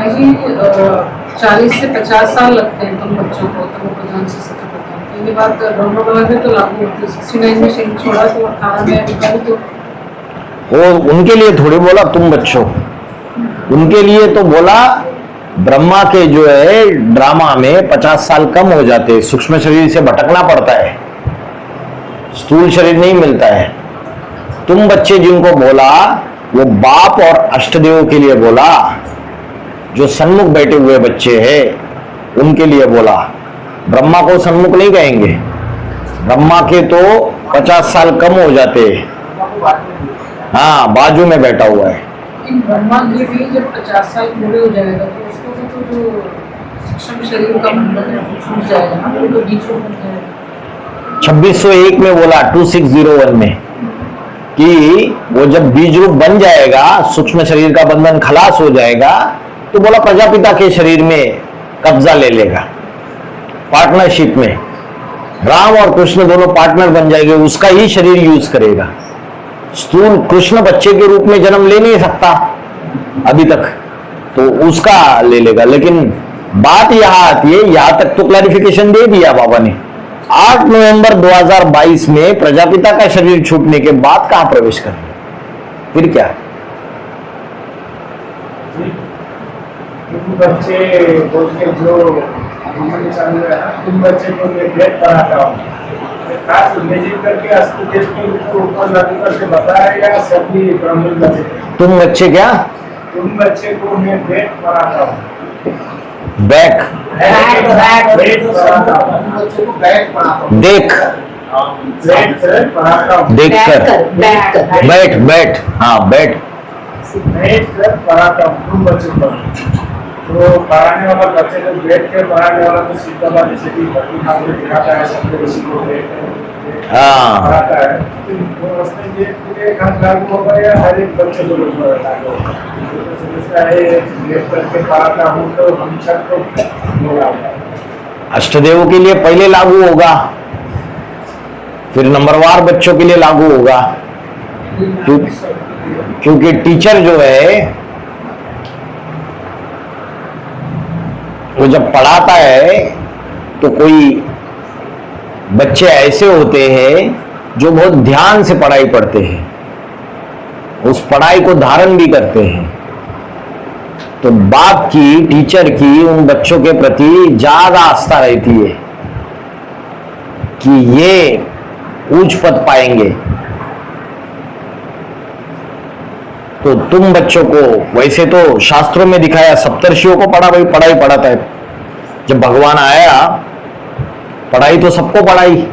जी 40 से 50 साल लगते हैं तुम बच्चों को तो वो प्रधान से सत्य प्रधान, ये बात डॉक्टर में तो लागू होती है। 69 में शेख छोड़ा तो 18 में अभी तो वो उनके लिए थोड़ी बोला तुम बच्चों, उनके लिए तो बोला ब्रह्मा के जो है ड्रामा में 50 साल कम हो जाते हैं, सूक्ष्म शरीर से भटकना पड़ता है, स्थूल शरीर नहीं मिलता है। तुम बच्चे जिनको बोला वो बाप और अष्टदेव के लिए बोला, जो सन्मुख बैठे हुए बच्चे हैं उनके लिए बोला। ब्रह्मा को सन्मुख नहीं कहेंगे, ब्रह्मा के तो 50 साल कम हो जाते हैं। हाँ, बाजू में बैठा हुआ है। ब्रह्मा जी भी जब 50 साल पूरे हो जाएगा तो उसको तो जो सूक्ष्म शरीर का बंधन है वो छूट जाएगा ना, वो तो बीच में बन जाएगा। 2601 में बोला 2601 में कि वो जब बीज रूप बन जाएगा, सूक्ष्म शरीर का बंधन खलास हो जाएगा, तो बोला प्रजापिता के शरीर में कब्जा ले लेगा, पार्टनरशिप में राम और कृष्ण दोनों पार्टनर बन जाएंगे, उसका ही शरीर यूज करेगा। स्थूल कृष्ण बच्चे के रूप में जन्म ले नहीं सकता अभी तक, तो उसका ले लेगा। लेकिन बात यहां आती है, यहां तक तो क्लैरिफिकेशन दे दिया बाबा ने। 8 नवंबर 2022 में प्रजापिता का शरीर छूटने के बाद कहां प्रवेश कर, फिर क्या? बच्चे बोल के जो चालू है ना, तुम बच्चे को ग्रेड कराता हूँ खास इमेजिन करके अस्तु देश के ऊपर लागू करके बताएगा सभी ब्राह्मण बच्चे। तुम बच्चे क्या? तुम बच्चे को मैं ग्रेड कराता हूँ। बैक देख, देख कर, बैठ बैठ, हाँ बैठ कर पढ़ाता हूँ तुम बच्चे को। तो पढ़ाने वाला बच्चे को बैठ के पढ़ाने वाला तो सीधा बात जैसे कि भक्ति ठाकुर दिखाता है, सबके ऋषि को पढ़ाता है, तो उसमें ये पूरे घर लागू होगा या हर एक बच्चे को लागू होगा? करके पढ़ाता हूँ तो हम सबको अष्टदेव के लिए पहले लागू होगा, फिर नंबरवार बच्चों के लिए लागू होगा। क्योंकि टीचर जो है वो जब पढ़ाता है तो कोई बच्चे ऐसे होते हैं जो बहुत ध्यान से पढ़ाई पढ़ते हैं, उस पढ़ाई को धारण भी करते हैं। तो बाप की, टीचर की उन बच्चों के प्रति ज्यादा आस्था रहती है कि ये उच्च पद पाएंगे। तो तुम बच्चों को, वैसे तो शास्त्रों में दिखाया सप्तर्षियों को पढ़ा, भाई पढ़ाई पढ़ाता है। जब भगवान आया पढ़ाई तो सबको पढ़ाई,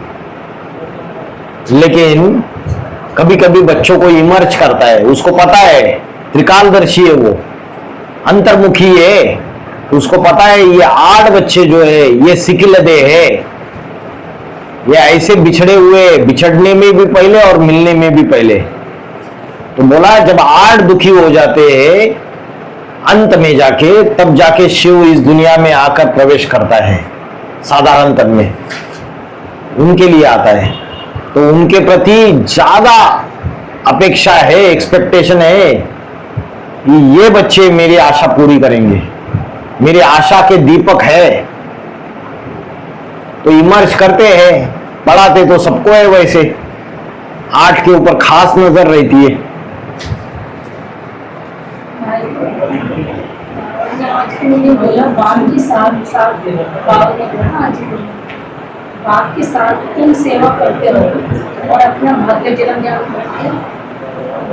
लेकिन कभी कभी बच्चों को इमर्ज करता है, उसको पता है त्रिकालदर्शी है, वो अंतर्मुखी है, उसको पता है ये 8 बच्चे जो है ये सिकिलदे है, ये ऐसे बिछड़े हुए, बिछड़ने में भी पहले और मिलने में भी पहले। तो बोला जब 8 दुखी हो जाते हैं अंत में जाके, तब जाके शिव इस दुनिया में आकर प्रवेश करता है, साधारण तन में उनके लिए आता है। तो उनके प्रति ज्यादा अपेक्षा है, एक्सपेक्टेशन है कि ये बच्चे मेरी आशा पूरी करेंगे, मेरी आशा के दीपक है। तो इमर्ज करते हैं, पढ़ाते तो सबको है, वैसे 8 के ऊपर खास नजर रहती है। बोला बाप के साथ बाप के साथ तुम सेवा करते रहो और अपना भाग्य जन्म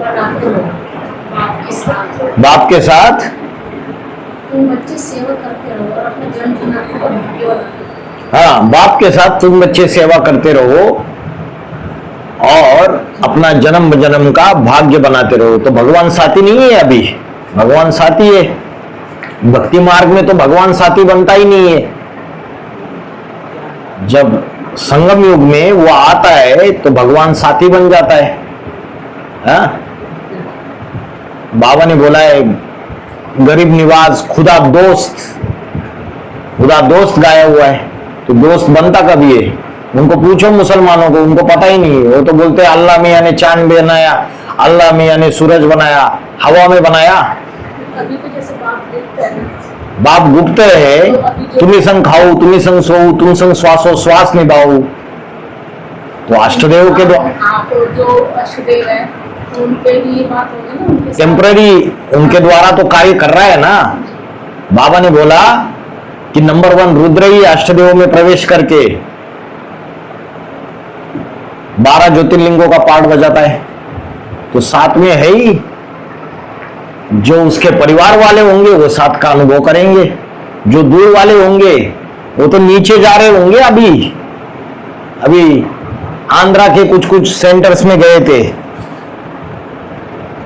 बनाते रहो। बाप के साथ तुम बच्चे सेवा करते रहो और अपना जन्म बनाते रहो। हाँ, बाप के साथ तुम बच्चे सेवा करते रहो और अपना जन्म जन्म का भाग्य बनाते रहो। तो भगवान साथी नहीं है, अभी भगवान साथी है। भक्ति मार्ग में तो भगवान साथी बनता ही नहीं है। जब संगम युग में वो आता है तो भगवान साथी बन जाता है। हाँ? बाबा ने बोला है गरीब निवाज खुदा दोस्त गाया हुआ है। तो दोस्त बनता कभी है? उनको पूछो मुसलमानों को, उनको पता ही नहीं है। वो तो बोलते हैं अल्लाह मियां ने चांद बनाया, अल्लाह मियां ने सूरज बनाया, हवा में बनाया। अभी तो जैसे बाप बाप गुप्त है, तुम्ही संग खाऊ, तुम्ही संग सोऊ, तुम संग श्वासोश्वास निभाऊ। तो अष्टदेव के द्वारा आप जो अष्टदेव है उन पे भी ये बात होगी ना, उनके साथ। टेम्पररी उनके द्वारा तो कार्य कर रहा है ना। बाबा ने बोला कि नंबर 1 रुद्र ही अष्टदेवों में प्रवेश करके 12 ज्योतिर्लिंगों का पाठ बजाता है। तो साथ में है ही, जो उसके परिवार वाले होंगे वो साथ का अनुभव करेंगे, जो दूर वाले होंगे वो तो नीचे जा रहे होंगे। अभी आंध्रा के कुछ सेंटर्स में गए थे,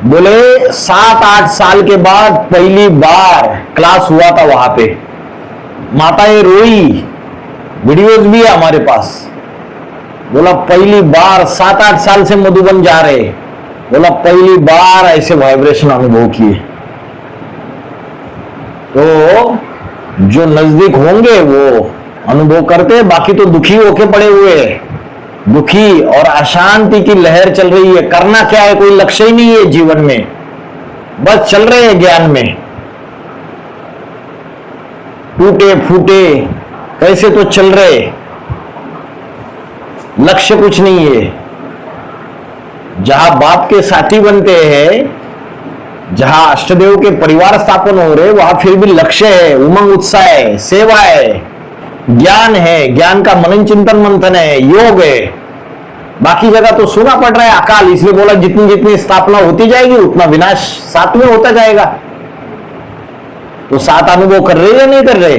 बोले 7-8 साल के बाद पहली बार क्लास हुआ था वहां पे। माताएं रोई, वीडियोज भी है हमारे पास। बोला पहली बार 7-8 साल से मधुबन जा रहे, बोला पहली बार ऐसे वाइब्रेशन अनुभव किए। तो जो नजदीक होंगे वो अनुभव करते, बाकी तो दुखी होके पड़े हुए हैं। दुखी और अशांति की लहर चल रही है। करना क्या है, कोई लक्ष्य ही नहीं है जीवन में, बस चल रहे हैं ज्ञान में। टूटे फूटे कैसे तो चल रहे, लक्ष्य कुछ नहीं है। जहां बाप के साथी बनते हैं, जहां अष्टदेव के परिवार स्थापन हो रहे, वहां फिर भी लक्ष्य है, उमंग उत्साह है, सेवा है, ज्ञान है, ज्ञान का मनन चिंतन मंथन है, योग है। बाकी जगह तो सुना पड़ रहा है अकाल, इसलिए बोला जितनी जितनी स्थापना होती जाएगी उतना विनाश साथ में होता जाएगा। तो साथ अनुभव कर रहे या नहीं कर रहे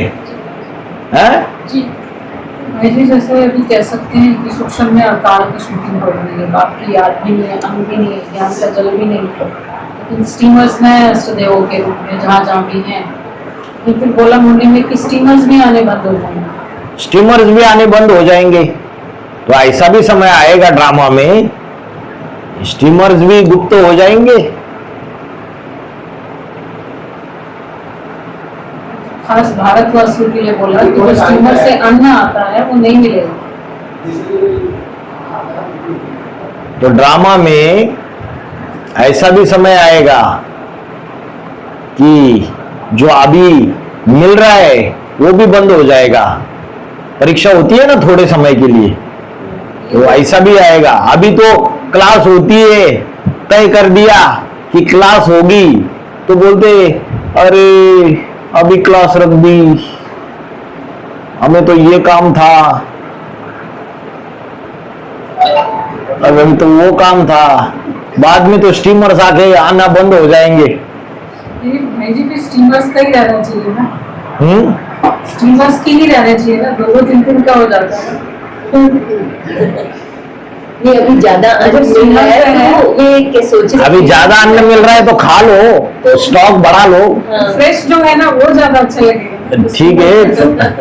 हैं? जी भाई जी, जैसे अभी कह सकते हैं कि सूक्ष्म में अकाल की शूटिंग पड़ रही है, बाप की याद भी नहीं है, अंग भी नहीं है, ज्ञान का जल भी नहीं है, लेकिन स्टीमर्स में अष्टदेवों के रूप में जहाँ भी हैं। फिर बोला मुंडे में कि स्टीमर्स भी आने बंद हो जाएंगे। स्टीमर्स भी आने बंद हो जाएंगे। तो ऐसा भी समय आएगा ड्रामा में, स्टीमर्स भी गुप्त हो जाएंगे। खास भारतवासियों के लिए बोला कि जो स्टीमर से अन्न आता है वो नहीं मिलेगा। तो ड्रामा में ऐसा भी समय आएगा कि जो अभी मिल रहा है वो भी बंद हो जाएगा। परीक्षा होती है ना थोड़े समय के लिए, तो ऐसा भी आएगा। अभी तो क्लास होती है, तय कर दिया कि क्लास होगी, तो बोलते अरे अभी क्लास रख दी, हमें तो ये काम था, अभी तो वो काम था। बाद में तो स्टीमर्स आके आना बंद हो जाएंगे। भाई जी फिर स्टीमर्स का ही रहना चाहिए ना, स्टीमर्स की ही रहना चाहिए ना, 2-3 का हो जाता है। ये अभी ज्यादा अन्न मिल रहा है तो ये क्या सोच रहे अभी ज्यादा अन्न मिल रहा है तो खा लो, तो स्टॉक बढ़ा लो। फ्रेश जो है ना वो ज्यादा अच्छा लगेगा। ठीक है,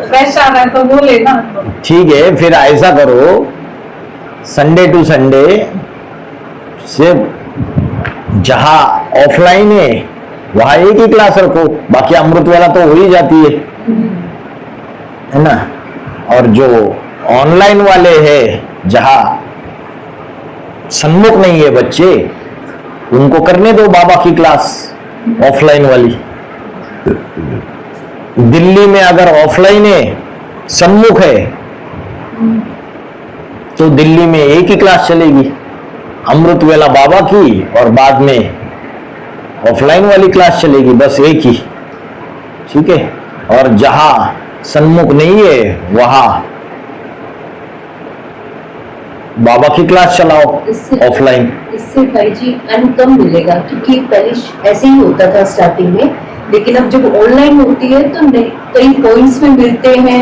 फ्रेश आ रहा है तो वो लेना। ठीक है, फिर ऐसा करो, संडे टू संडे सिर्फ जहां ऑफलाइन है वहां एक ही क्लास रखो, बाकी अमृत वाला तो हो ही जाती है ना। और जो ऑनलाइन वाले हैं, जहां सन्मुख नहीं है बच्चे, उनको करने दो बाबा की क्लास ऑफलाइन वाली। दिल्ली में अगर ऑफलाइन है, सन्मुख है, तो दिल्ली में एक ही क्लास चलेगी, अमृत वेला बाबा की, और बाद में ऑफलाइन वाली क्लास चलेगी, बस एक ही। ठीक है। और जहां सन्मुख नहीं है वहां बाबा की क्लास चलाओ ऑफलाइन। इससे भाई जी अन्न कम मिलेगा, क्योंकि पहले ऐसे ही होता था स्टार्टिंग में, लेकिन अब जब ऑनलाइन होती है तो कई पॉइंट्स में मिलते हैं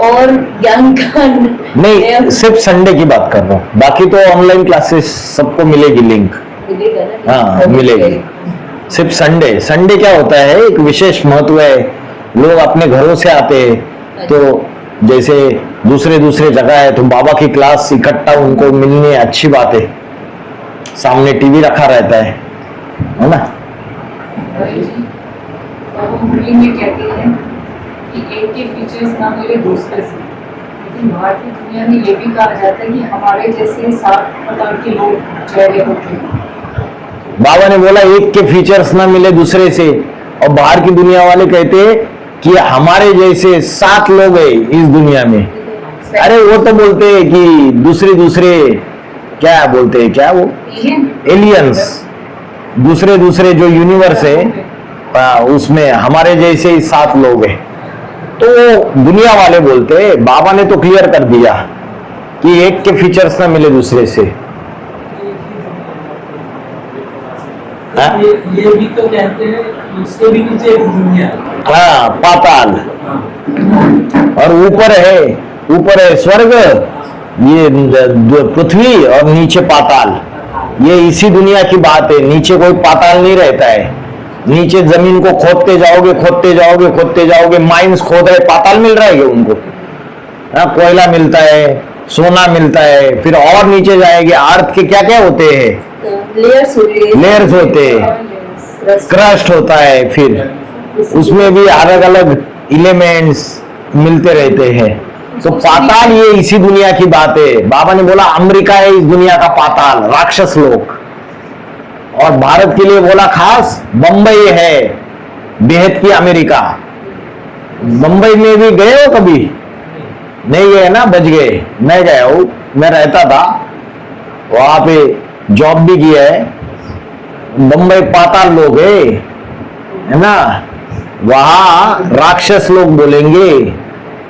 और ज्ञान का नहीं, सिर्फ संडे की बात कर रहा हूँ, बाकी तो ऑनलाइन क्लासेस सबको मिलेगी लिंक। मिलेगा ना। हाँ मिलेगी, सिर्फ संडे। संडे क्या होता है, एक विशेष महत्व है, लोग अपने घरों से आते हैं, तो जैसे दूसरे जगह है तो बाबा की क्लास इकट्ठा उनको मिलनी अच्छी बात है, सामने टीवी रखा रहता है ना। मुरली में कहती है कि एक के फीचर्स ना मिले दूसरे से, लेकिन बाहर की दुनिया में ये भी कहा जाता है कि हमारे जैसे 7 प्रकार के लोग चेहरे होते हैं। बाबा ने बोला एक के फीचर्स ना मिले दूसरे से, और बाहर की दुनिया वाले कहते हैं कि हमारे जैसे 7 लोग हैं इस दुनिया में। अरे वो तो बोलते हैं कि दूसरे क्या बोलते हैं, क्या वो एलियंस, दूसरे जो यूनिवर्स है उसमें हमारे जैसे ही 7 लोग हैं। तो दुनिया वाले बोलते हैं, बाबा ने तो क्लियर कर दिया कि एक के फीचर्स ना मिले दूसरे से। ये भी तो कहते हैं इसके भी नीचे एक दुनिया है। हाँ, पाताल, और ऊपर है स्वर्ग, ये पृथ्वी, और नीचे पाताल। ये इसी दुनिया की बात है, नीचे कोई पाताल नहीं रहता है। नीचे जमीन को खोदते जाओगे, माइंस खोद रहे, पाताल मिल रहा है क्या उनको? कोयला मिलता है, सोना मिलता है, फिर और नीचे जाएंगे, अर्थ के क्या क्या होते हैं, लेयर्स होते हैं, क्रस्ट होता है, फिर उसमें भी अलग अलग एलिमेंट्स मिलते रहते हैं। तो पाताल ये इसी दुनिया की बात है। बाबा ने बोला अमेरिका है इस दुनिया का पाताल, राक्षस लोग। और भारत के लिए बोला खास बंबई है, बेहद की अमेरिका। बंबई में भी गए हो कभी? नहीं गए ना, बच गए। मैं गया हूं, मैं रहता था वहां पे, जॉब भी किया है। बंबई पाताल लोग है ना, वहां राक्षस लोग बोलेंगे,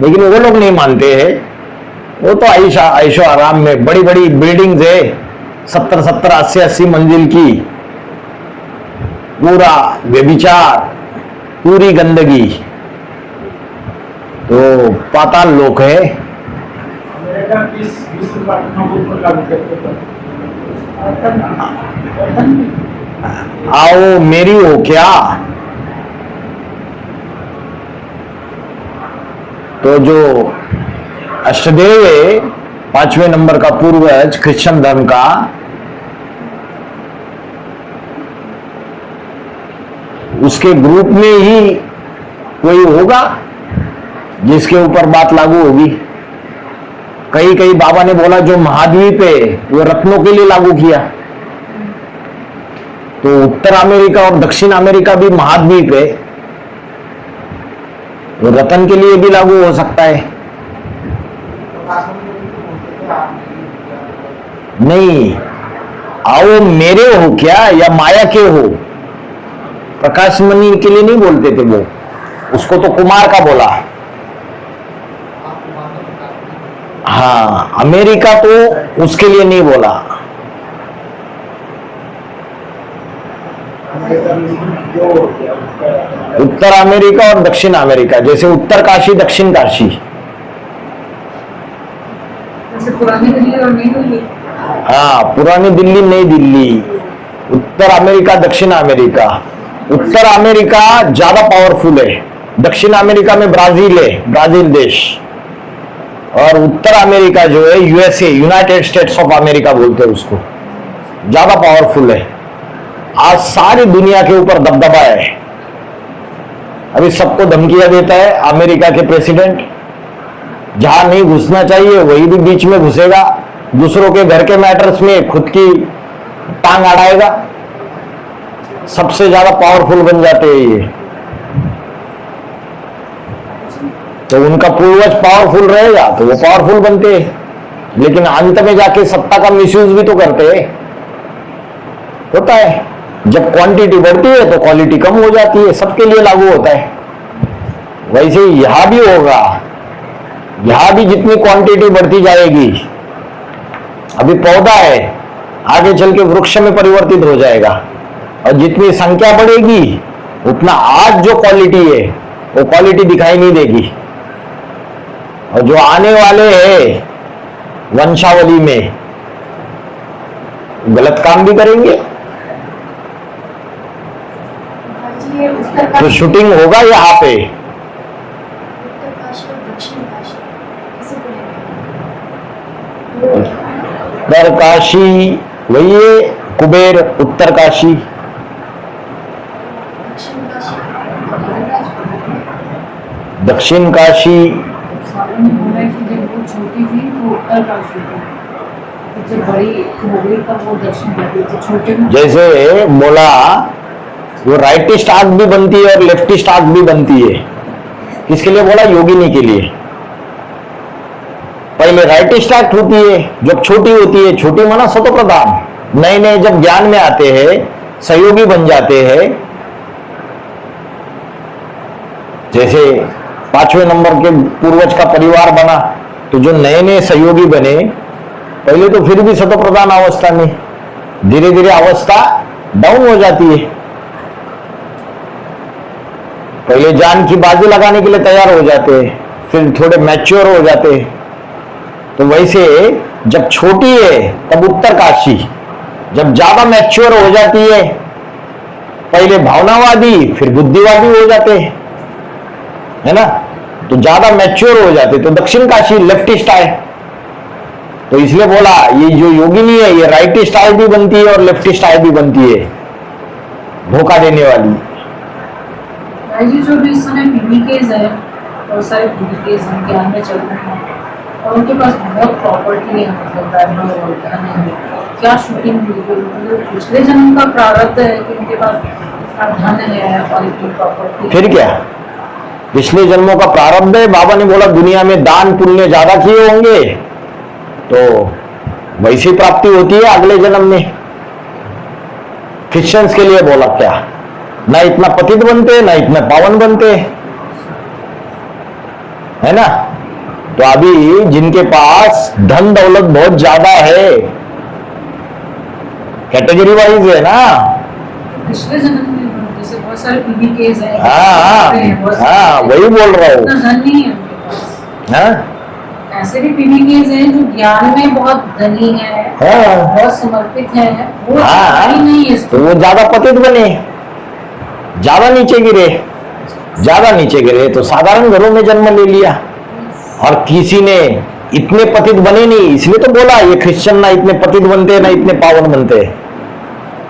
लेकिन वो लोग नहीं मानते हैं। वो तो ऐशो आराम में बड़ी बड़ी बिल्डिंग्स है, 70-70, 80-80 मंजिल की, पूरा व्यभिचार, पूरी गंदगी। तो पाताल लोक है। अमेरिका किस विश्व का ऊपर लागू करते हैं? आओ मेरी हो क्या? तो जो अष्टदेव है, 5वें नंबर का पूर्वज क्रिश्चियन धर्म का, उसके ग्रुप में ही कोई होगा जिसके ऊपर बात लागू होगी। कई बाबा ने बोला जो महाद्वीप है वो रत्नों के लिए लागू किया। तो उत्तर अमेरिका और दक्षिण अमेरिका भी महाद्वीप है, वो रतन के लिए भी लागू हो सकता है। नहीं, आओ मेरे हो क्या या माया के हो, प्रकाश मणि के लिए नहीं बोलते थे वो, उसको तो कुमार का बोला। हाँ, अमेरिका तो उसके लिए नहीं बोला। उत्तर अमेरिका और दक्षिण अमेरिका, जैसे उत्तर काशी दक्षिण काशी। जैसे पुरानी दिल्ली और नई दिल्ली। हाँ, पुरानी दिल्ली नई दिल्ली, उत्तर अमेरिका दक्षिण अमेरिका। उत्तर अमेरिका ज्यादा पावरफुल है, दक्षिण अमेरिका में ब्राजील है, ब्राजील देश। और उत्तर अमेरिका जो है USA, United states of America बोलते हैं उसको, ज्यादा पावरफुल है। आज सारी दुनिया के ऊपर दबदबा है। अभी सबको धमकियां देता है अमेरिका के प्रेसिडेंट, जहां नहीं घुसना चाहिए वही भी बीच में घुसेगा, दूसरों के घर के मैटर्स में खुद की टांग अड़ाएगा। सबसे ज्यादा पावरफुल बन जाते हैं ये। तो उनका पूर्वज पावरफुल रहेगा तो वो पावरफुल बनते हैं, लेकिन अंत में जाके सत्ता का मिसयूज भी तो करते हैं। होता है, जब क्वांटिटी बढ़ती है तो क्वालिटी कम हो जाती है, सबके लिए लागू होता है। वैसे ही यहां भी होगा, यहां भी जितनी क्वांटिटी बढ़ती जाएगी, अभी पौधा है, आगे चल के वृक्ष में परिवर्तित हो जाएगा, और जितनी संख्या बढ़ेगी उतना आज जो क्वालिटी है वो क्वालिटी दिखाई नहीं देगी। और जो आने वाले हैं वंशावली में गलत काम भी करेंगे। तो शूटिंग होगा यहाँ पे। उत्तर काशी वही है, कुबेर उत्तर काशी। दक्षिण काशी जब वो छोटी थी वो उत्तर काशी थी, जब बड़ी हो गई तब वो दक्षिण काशी थी। छोटे में जैसे बोला वो राइटिस्ट आंख भी बनती है और लेफ्टिस्ट आंख भी बनती है। किसके लिए बोला? योगिनी के लिए। पहले राइटिस्ट आंख होती है, जब छोटी होती है, छोटी माना सतो प्रधान, नए नए जब ज्ञान में आते हैं, सहयोगी बन जाते हैं। जैसे 5वें नंबर के पूर्वज का परिवार बना, तो जो नए नए सहयोगी बने, पहले तो फिर भी सतो प्रधान अवस्था में, धीरे धीरे अवस्था डाउन हो जाती है। पहले जान की बाजी लगाने के लिए तैयार हो जाते हैं, फिर थोड़े मैच्योर हो जाते हैं। तो वैसे जब छोटी है तब उत्तरकाशी, जब ज्यादा मैच्योर हो जाती है, पहले भावनावादी फिर बुद्धिवादी हो जाते हैं, है ना। तो ज्यादा मैच्योर हो जाते तो दक्षिण काशी लेफ्टिस्ट आए। तो इसलिए बोला ये जो योगिनी है ये राइटिस्ट आय भी बनती है और लेफ्टिस्ट आय भी बनती है, धोखा देने वाली। भाई जी जो भी इस समय पीबीकेज है, बहुत सारे पीबीकेज हैं, ज्ञान में चल रहे हैं और उनके पास बहुत प्रॉपर्टी है, मतलब बैकग्राउंड और धन है, क्या शूटिंग मतलब पिछले जन्म का प्रारब्ध है कि उनके पास इतना धन है और इतनी प्रॉपर्टी। फिर क्या पिछले जन्मों का प्रारब्ध है? बाबा ने बोला दुनिया में दान पुण्य ज्यादा किए होंगे तो वैसी प्राप्ति होती है अगले जन्म में। क्रिश्चियंस के लिए बोला क्या, ना इतना पतित बनते ना इतना पावन बनते, है ना। तो अभी जिनके पास धन दौलत बहुत ज्यादा है, कैटेगरी वाइज है ना। पिछले जन्म में जैसे बहुत सारे पीबीकेज हैं, हाँ वही बोल रहा हूँ। इतना धन नहीं है उनके पास। हाँ ऐसे भी पीबीकेज हैं जो ज्ञान में बहुत धनी है, बहुत समर्पित है, वो ही नहीं है। तो वो ज्यादा पतित बने, ज्यादा नीचे गिरे तो साधारण घरों में जन्म ले लिया। और किसी ने इतने पतित बने नहीं, इसलिए तो बोला ये क्रिश्चियन ना इतने पतित बनते ना इतने पावन बनते।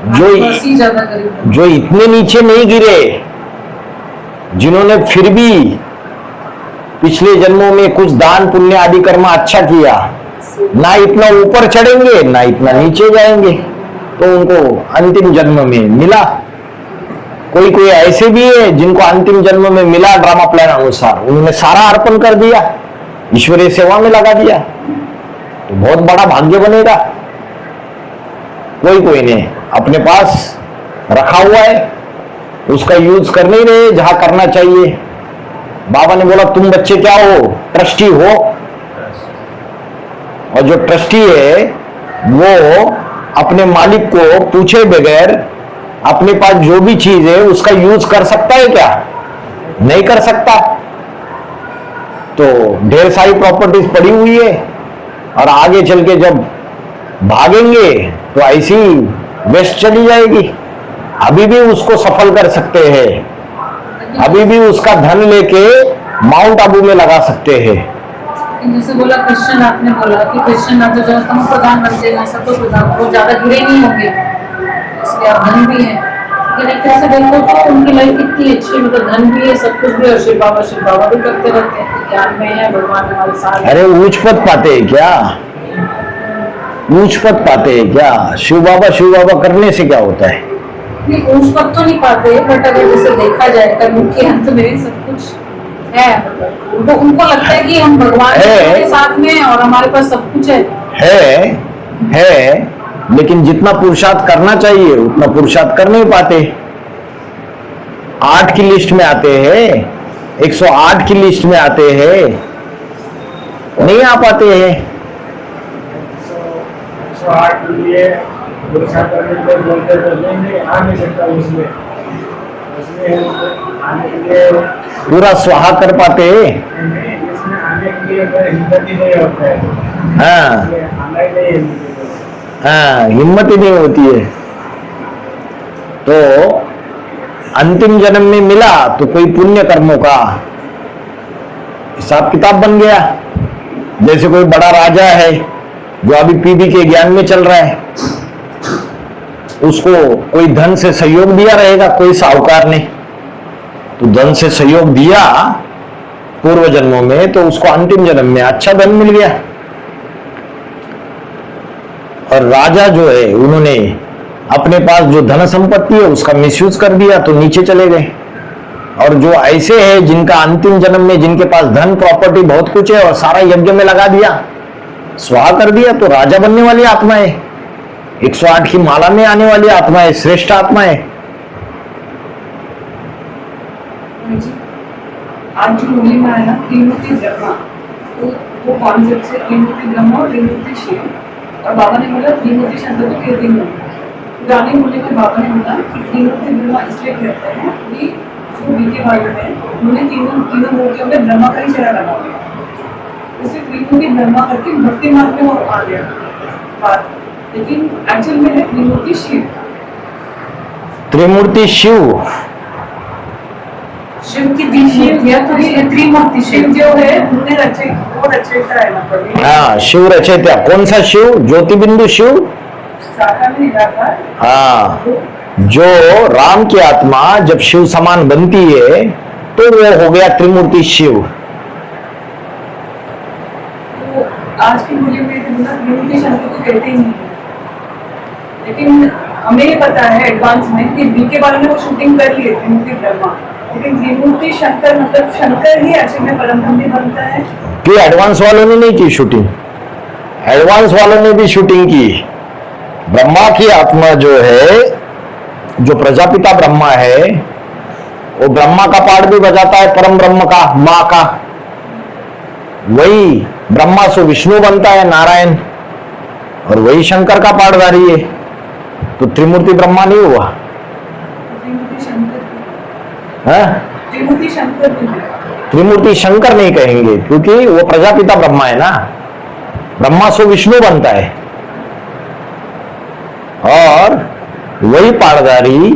जो इतने नीचे नहीं गिरे, जिन्होंने फिर भी पिछले जन्मों में कुछ दान पुण्य आदि कर्म अच्छा किया, ना इतना ऊपर चढ़ेंगे ना इतना नीचे जाएंगे, तो उनको अंतिम जन्म में मिला। कोई कोई ऐसे भी है जिनको अंतिम जन्म में मिला ड्रामा प्लान अनुसार, उन्होंने सारा अर्पण कर दिया, ईश्वरीय सेवा में लगा दिया, तो बहुत बड़ा भाग्य बनेगा। कोई कोई ने अपने पास रखा हुआ है, उसका यूज कर नहीं रहे जहां करना चाहिए। बाबा ने बोला तुम बच्चे क्या हो? ट्रस्टी हो। और जो ट्रस्टी है वो अपने मालिक को पूछे बगैर अपने पास जो भी चीज है उसका यूज कर सकता है क्या? नहीं कर सकता। तो ढेर सारी प्रॉपर्टीज पड़ी हुई है और आगे चल के जब भागेंगे तो ऐसी वेस्ट चली जाएगी। अभी भी उसको सफल कर सकते हैं, अभी भी उसका धन लेके माउंट आबू में लगा सकते हैं। जैसे बोला क्रिश्चियन, आपने बोला कि क्रिश्चियन ना तो जब प्रधान बनते ना सब तो प्रधान वो ज्यादा गिरे नहीं होंगे, इसलिए आप धन भी है। लेकिन एक तरह से देखो तो उनकी लाइफ कितनी अच्छी, मतलब धन भी है, सब कुछ भी, और शिव बाबा भी करते रहते हैं, ज्ञान में है, भगवान हमारे साथ। अरे ऊंच पद पाते हैं क्या? ऊंच पद पाते हैं क्या? शिव बाबा करने से क्या होता है? नहीं ऊंच पद तो नहीं पाते, बट अगर जैसे देखा जाए कर्म के अंत में सब कुछ है, मतलब उनको लगता है कि हम भगवान के साथ में हैं और हमारे पास सब कुछ है, लेकिन जितना पुरुषार्थ करना चाहिए उतना पुरुषार्थ कर नहीं पाते। 8 की लिस्ट में आते हैं, 108 की लिस्ट में आते हैं, नहीं आ पाते हैं। 108 के लिए पुरुषार्थ करने के लिए बोलते तो नहीं आ नहीं सकता, उसमें आने के लिए पूरा स्वाहा कर पाते हैं। इसमें आने के लिए हिम्मत ही नहीं होता है। आना ही नहीं, हिम्मत ही नहीं होती है। तो अंतिम जन्म में मिला तो कोई पुण्य कर्मों का हिसाब किताब बन गया। जैसे कोई बड़ा राजा है जो अभी पीबी के ज्ञान में चल रहा है, उसको कोई धन से सहयोग दिया रहेगा, कोई साहूकार ने तो धन से सहयोग दिया पूर्व जन्मों में, तो उसको अंतिम जन्म में अच्छा धन मिल गया। और राजा जो है उन्होंने अपने पास जो धन संपत्ति है उसका मिसयूज कर दिया तो नीचे चले गए। और जो ऐसे हैं जिनका अंतिम जन्म में जिनके पास धन प्रॉपर्टी बहुत कुछ है और सारा यज्ञ में लगा दिया, स्वाहा कर दिया, तो राजा बनने वाली आत्मा है, 108 की माला में आने वाली आत्मा है, श्रेष्ठ आत्मा है। आज जो मूल्य में आया त्रिमूर्ति ब्रह्मा, तो वो कॉन्सेप्ट से त्रिमूर्ति ब्रह्मा और त्रिमूर्ति शिव, और बाबा ने बोला त्रिमूर्ति शंकर तो कहते ही नहीं। पुराने मूल्य में बाबा ने बोला कि त्रिमूर्ति ब्रह्मा इसलिए कहते हैं कि जो बीके वाले हैं उन्होंने तीनों मूर्तियों में ब्रह्मा का ही चेहरा लगा हुआ, इसलिए त्रिमूर्ति ब्रह्मा करके भक्ति मार्ग में वो आ गया बात, लेकिन एक्चुअल में है त्रिमूर्ति शिव। त्रिमूर्ति शिव, शिव की शिव या तो त्रिमूर्ति शिव जो है उन्हें रचयिता है मतलब। हाँ, शिव रचयिता। कौन सा शिव? ज्योतिबिंदु शिव। साकार निराकार। हाँ, जो राम की आत्मा जब शिव समान बनती है तो वो हो गया त्रिमूर्ति शिव। तो आज की मूल्य में त्रिमूर्ति शंकर को कहते ही नहीं, लेकिन हमें ये पता है एडवांस में कि बीके वालों ने वो शूटिंग कर ली है त्रिमूर्ति ब्रह्मा, लेकिन त्रिमूर्ति शंकर मतलब शंकर ही एक्चुअल में परम ब्रह्म बनता है। कि एडवांस वालों ने नहीं की शूटिंग, एडवांस वालों ने भी शूटिंग की। ब्रह्मा की आत्मा जो है, जो प्रजापिता ब्रह्मा है, वो ब्रह्मा का पार्ट भी बजाता है, परम ब्रह्म का, माँ का। वही ब्रह्मा से विष्णु बनता है, नारायण, और वही शंकर का पार्टधारी है। तो त्रिमूर्ति ब्रह्मा नहीं हुआ। त्रिमूर्ति शंकर, त्रिमूर्ति शंकर, त्रिमूर्ति शंकर नहीं कहेंगे क्योंकि वो प्रजापिता ब्रह्मा है ना, ब्रह्मा से विष्णु बनता है, और वही पाठधारी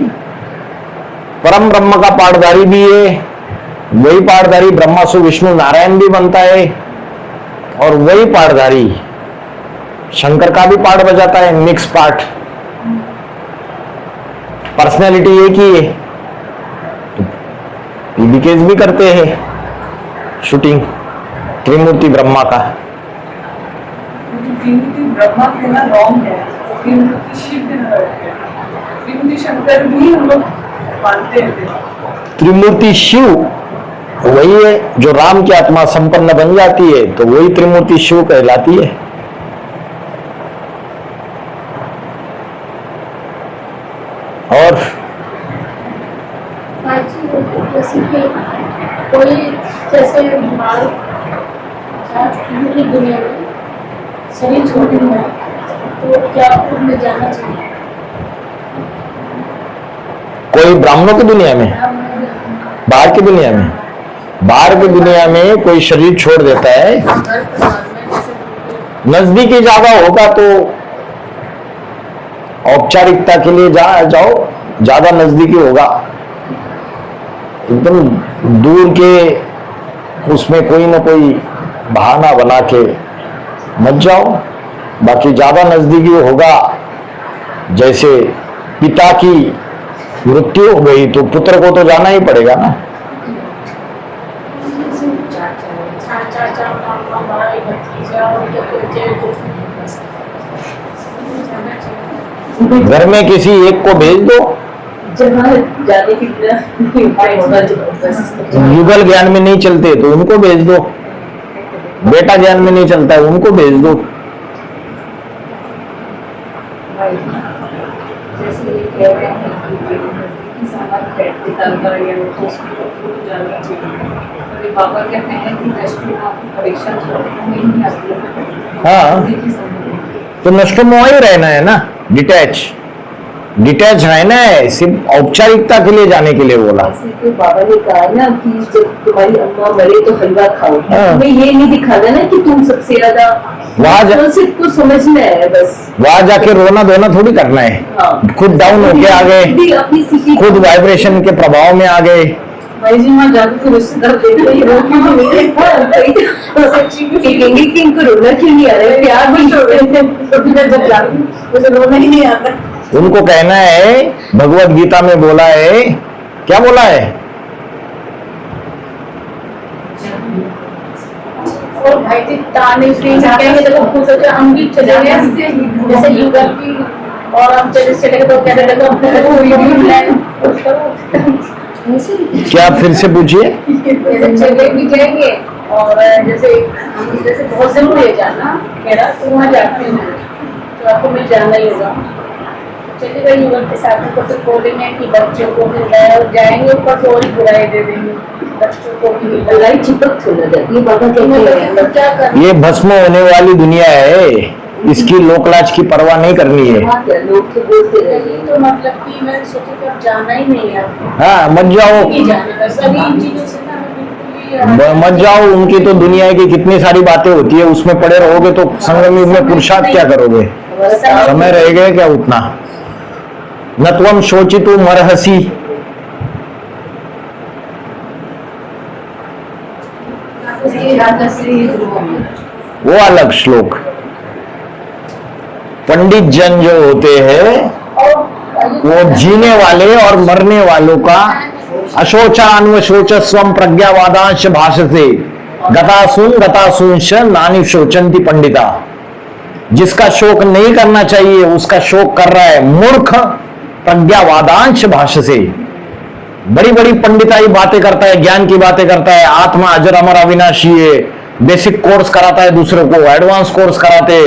परम ब्रह्म का पाठधारी भी है, वही पाठधारी ब्रह्मा से विष्णु नारायण भी बनता है, और वही पाठधारी शंकर का भी पार्ट बजाता है, मिक्स पार्ट। पर्सनैलिटी एक ही है। पीबीकेस भी करते हैं शूटिंग त्रिमूर्ति ब्रह्मा का। त्रिमूर्ति ब्रह्मा कहना रॉन्ग है, त्रिमूर्ति शिव कहना राइट है। त्रिमूर्ति शंकर भी हम लोग मानते हैं। त्रिमूर्ति शिव वही है जो राम की आत्मा संपन्न बन जाती है तो वही त्रिमूर्ति शिव कहलाती है। और जैसे कि कोई जैसे बीमार पूरी दुनिया में शरीर छोड़ने में तो क्या उनमें जाना चाहिए? कोई ब्राह्मणों की दुनिया में, बाहर की दुनिया में, बाहर की दुनिया में कोई शरीर छोड़ देता है, नजदीकी जगह होगा तो औपचारिकता के लिए जाओ, ज्यादा नजदीकी होगा, एकदम दूर के उसमें कोई ना कोई बहाना बना के मत जाओ। बाकी ज्यादा नजदीकी होगा, जैसे पिता की मृत्यु हो गई तो पुत्र को तो जाना ही पड़ेगा ना। घर में किसी एक को भेज दो, जहाँ जाने की युगल ज्ञान में नहीं चलते तो उनको भेज दो, बेटा ज्ञान में नहीं चलता है उनको भेज दो। जैसे ये कह रहे हैं कि सामान बैठते तंत्र या जाना चाहिए, बाबा कहते हैं कि दृष्टि आपकी परीक्षा नहीं आती है। हाँ, तो नष्ट मोह ही रहना है ना, डिटैच रहना है, सिर्फ औपचारिकता के लिए जाने के लिए बोला। तो बाबा ने कहा ना कि जब तुम्हारी अम्मा मरे तो हलवा खाओ। तुम्हें ये नहीं दिखाना ना कि तुम सबसे ज्यादा, वहां सिर्फ कुछ समझना है बस। वहां जाके रोना धोना थोड़ी करना है। हाँ। खुद डाउन होके आ गए, अपनी स्थिति खुद वाइब्रेशन के प्रभाव में आ गए। भाई जी वहाँ जाकर तो रिश्तेदार देख रही कहेंगे कि इनको रोना क्यों नहीं आ रहा है, प्यार भी जब जाती मुझे रोना ही नहीं आता। उनको कहना है, भगवत गीता में बोला है, क्या बोला है? और भाई जी ताने से कहेंगे तो खुद सोचा हम भी चले गए जैसे युगल की और हम चले तो कहने लगे हमको वीडियो प्लान क्या फिर से पूछिए। चले भी जाएंगे और जैसे बहुत जरूरी है जाना मेरा, तो वहाँ जाते हैं तो आपको मिल जाना ही होगा। चले गए युवक के साथ में, तो फिर बोलेंगे कि बच्चों को मिल रहा है और जाएंगे ऊपर से और ही बुराई दे देंगे, बच्चों को भी मिल रहा है। बुराई चिपक थोड़ा जाती है, बाबा कहते हैं तो क्या कर ये भस्म होने वाली दुनिया है, इसकी लोकलाज की परवाह नहीं करनी है। लोग तो बोलते रहेंगे। तो मतलब कि मैं सोची कि अब जाना ही नहीं है, हाँ मत जाओ, नहीं जाने का सभी इन चीजों से ना बिल्कुल ही मत जाओ। उनकी तो दुनिया की कितनी सारी बातें होती है, उसमें पड़े रहोगे तो संगम युग में पुरुषार्थ क्या करोगे? समय रहेगा क्या उतना? न त्वम शोचितु मरहसी, वो अलग श्लोक। पंडित जन जो होते हैं वो जीने वाले और मरने वालों का अशोचान्वशोचस्वम प्रज्ञावादांश भाषसे गतासूंश नानी शोचंती पंडिता। जिसका शोक नहीं करना चाहिए उसका शोक कर रहा है मूर्ख प्रज्ञावादांश भाषसे। बड़ी बड़ी पंडिताई बातें करता है, ज्ञान की बातें करता है, आत्मा अजर अमर अविनाशी है, बेसिक कोर्स कराता है दूसरों को, एडवांस कोर्स कराते।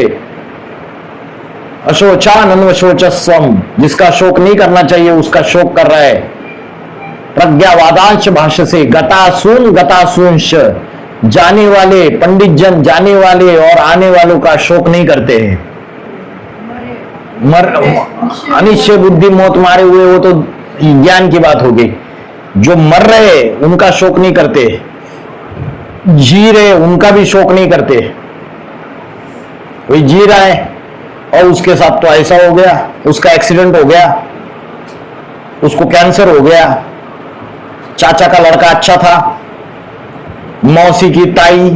अशोचानन्वशोचस्वम, जिसका शोक नहीं करना चाहिए उसका शोक कर रहा है। प्रज्ञावादांश भाष्य से गतासूंश, जाने वाले पंडित जन जाने वाले और आने वालों का शोक नहीं करते हैं। अनिश्चय बुद्धि मौत मारे हुए वो तो ज्ञान की बात होगी। जो मर रहे उनका शोक नहीं करते, जी रहे उनका भी शोक नहीं करते। कोई जी रहा है और उसके साथ तो ऐसा हो गया, उसका एक्सीडेंट हो गया, उसको कैंसर हो गया, चाचा का लड़का अच्छा था, मौसी की ताई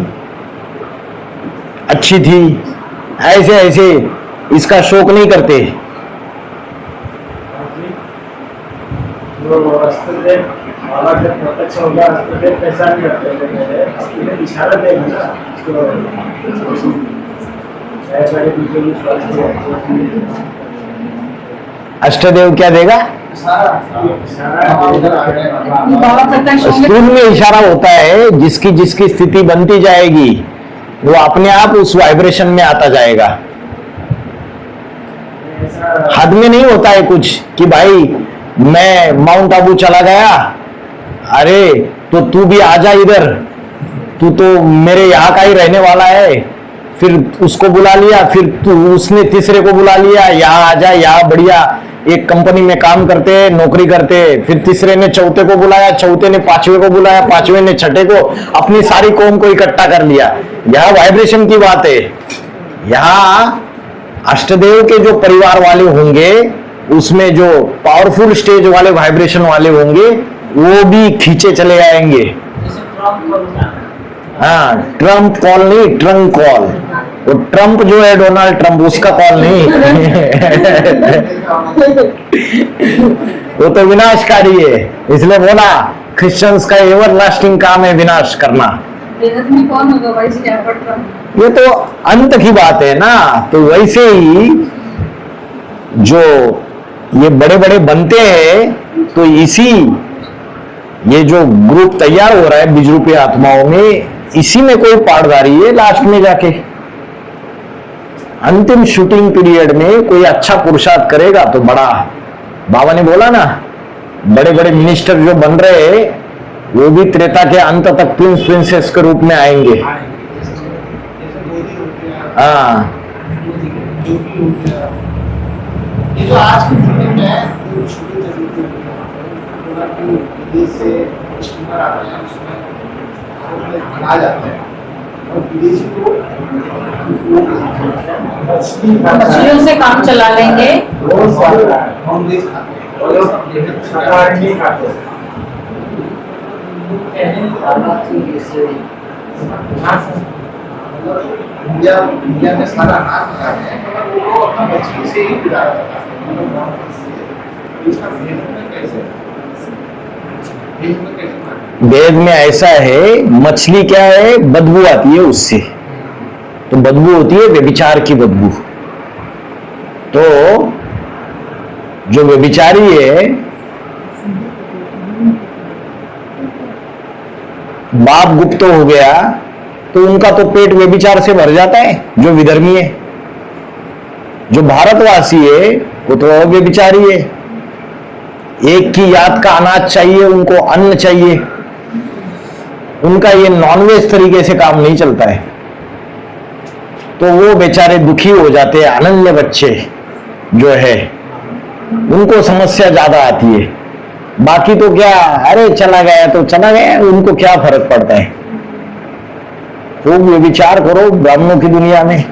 अच्छी थी, ऐसे ऐसे इसका शोक नहीं करते। जो रास्ते बाबा जब प्रत्यक्ष हो गया रास्ते पैसा नहीं रखते, इशारा देगा ना अष्टदेव क्या देगा? स्कूल में इशारा होता है, जिसकी जिसकी स्थिति बनती जाएगी वो अपने आप उस वाइब्रेशन में आता जाएगा। हद में नहीं होता है कुछ कि भाई मैं माउंट आबू चला गया, अरे तो तू भी आजा इधर, तू तो मेरे यहाँ का ही रहने वाला है, फिर उसको बुला लिया, फिर तू उसने तीसरे को बुला लिया, यहाँ आजा, यहाँ बढ़िया एक कंपनी में काम करते हैं, नौकरी करते हैं, फिर तीसरे ने चौथे को बुलाया, चौथे ने पांचवे को बुलाया, पांचवे ने छठे को, अपनी सारी कौम को इकट्ठा कर लिया। यहाँ वाइब्रेशन की बात है। यहाँ अष्टदेव के जो परिवार वाले होंगे उसमें जो पावरफुल स्टेज वाले वाइब्रेशन वाले होंगे वो भी खींचे चले आएंगे। हाँ, ट्रम्प कॉल नहीं, ट्रंक कॉल। वो ट्रम्प जो है डोनाल्ड ट्रम्प, उसका कॉल नहीं वो तो विनाशकारी है। इसलिए बोला क्रिश्चियंस का एवर लास्टिंग काम है विनाश करना। में कौन होगा भाई जी यहाँ पर ट्रम्प? ये तो अंत की बात है ना। तो वैसे ही जो ये बड़े बड़े बनते हैं तो इसी ये जो ग्रुप तैयार हो रहा है बीज रूपी आत्माओं में, इसी में कोई पार्टदारी है। लास्ट में जाके अंतिम शूटिंग पीरियड में कोई अच्छा पुरुषार्थ करेगा तो बड़ा, बाबा ने बोला ना, बड़े बड़े मिनिस्टर जो बन रहे हैं वो भी त्रेता के अंत तक प्रिंस प्रिंसेस के रूप में आएंगे। हाँ, ये जो आज की फिल्म है वो छोटी तरीके की विदेश से कस्टमर आते हैं, उसमें भगा जाते हैं और विदेशी को मछलियों से काम चला लेंगे। नॉन वेज खाते हैं और शाकाहारी नहीं खाते। इंडिया में सारा अनाज खाते हैं वो अपना मछली से ही गुजारा करता है। इसका भेद में कैसे वेद में ऐसा है, मछली क्या है, बदबू आती है उससे, तो बदबू होती है व्यभिचार की बदबू। तो जो व्यभिचारी है, बाप गुप्त हो गया तो उनका तो पेट व्यभिचार से भर जाता है, जो विधर्मी है। जो भारतवासी है वो तो व्यभिचारी है। एक की याद का अनाज चाहिए, उनको अन्न चाहिए। उनका ये नॉनवेज तरीके से काम नहीं चलता है, तो वो बेचारे दुखी हो जाते हैं। अनन्य बच्चे जो है उनको समस्या ज्यादा आती है। बाकी तो क्या, अरे चला गया तो चला गया, उनको क्या फर्क पड़ता है। खूब ये विचार करो ब्राह्मणों की दुनिया में,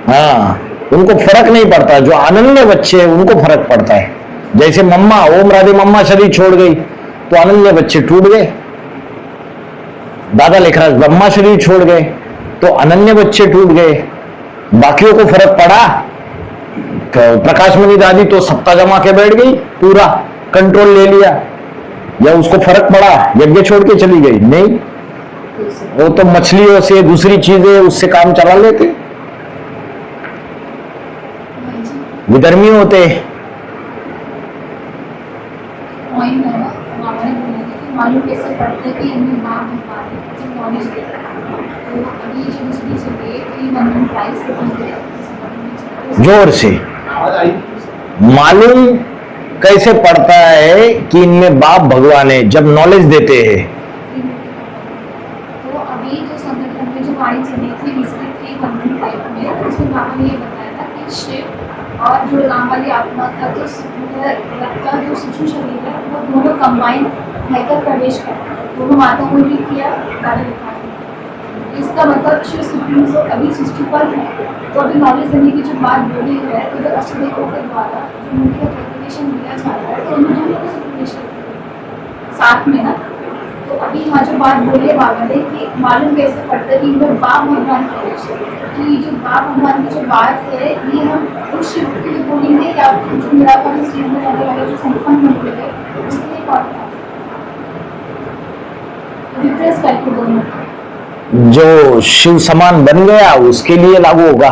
हाँ, उनको फर्क नहीं पड़ता। जो अनन्य बच्चे हैं उनको फर्क पड़ता है। जैसे मम्मा, ओम राधे मम्मा शरीर छोड़ गई तो अनन्य बच्चे टूट गए। दादा लेखराज ब्रह्मा शरीर छोड़ गए तो अनन्य बच्चे टूट गए। बाकियों को फर्क पड़ा? प्रकाश मणि दादी तो सत्ता जमा के बैठ गई, पूरा कंट्रोल ले लिया, या उसको फर्क पड़ा यज्ञ छोड़ के चली गई? नहीं, वो तो मछलियों से, दूसरी चीजें उससे काम चला लेते। विधर्मी होते। मालूम कैसे पड़ता है कि इनमें माँ भगवान जब नॉलेज देता है तो अभी जो उसकी चलिए कि मन प्राइस से जोर से मालूम कैसे पड़ता है कि इनमें बाप भगवान है, जब नॉलेज देते हैं। तो अभी जो संगठन में जो वाणी चली थी इसमें 3 बंधन टाइप में, उसमें बाबा ने ये बताया था कि शिव और जो राम वाली आत्मा का जो सूक्ष्म शरीर है वो दोनों कंबाइन रहकर प्रवेश करता है। दोनों माताओं ने भी किया, दादा लिखा है। इसका मतलब शिव सुप्रीम सो अभी सृष्टि पर है। तो अभी नॉलेज देने की जो बात बोली है तो जब अष्टदेवों के द्वारा जो उनका प्रेजेंटेशन दिया जाता है तो उन दोनों को प्रेजेंटेशन साथ में ना, तो अभी यहाँ जो बात बोली है बाबा ने कि मालूम कैसे पड़ता है कि इनमें बाप भगवान प्रवेश है। कि जो बाप भगवान की जो बात है ये हम उस शिव के लिए बोलेंगे या जो निराकार स्टेज में रहने वाले जो संपन्न मंदिर है उसके लिए कौन डिफरेंस करके दोनों जो शिव समान बन गया उसके लिए लागू होगा।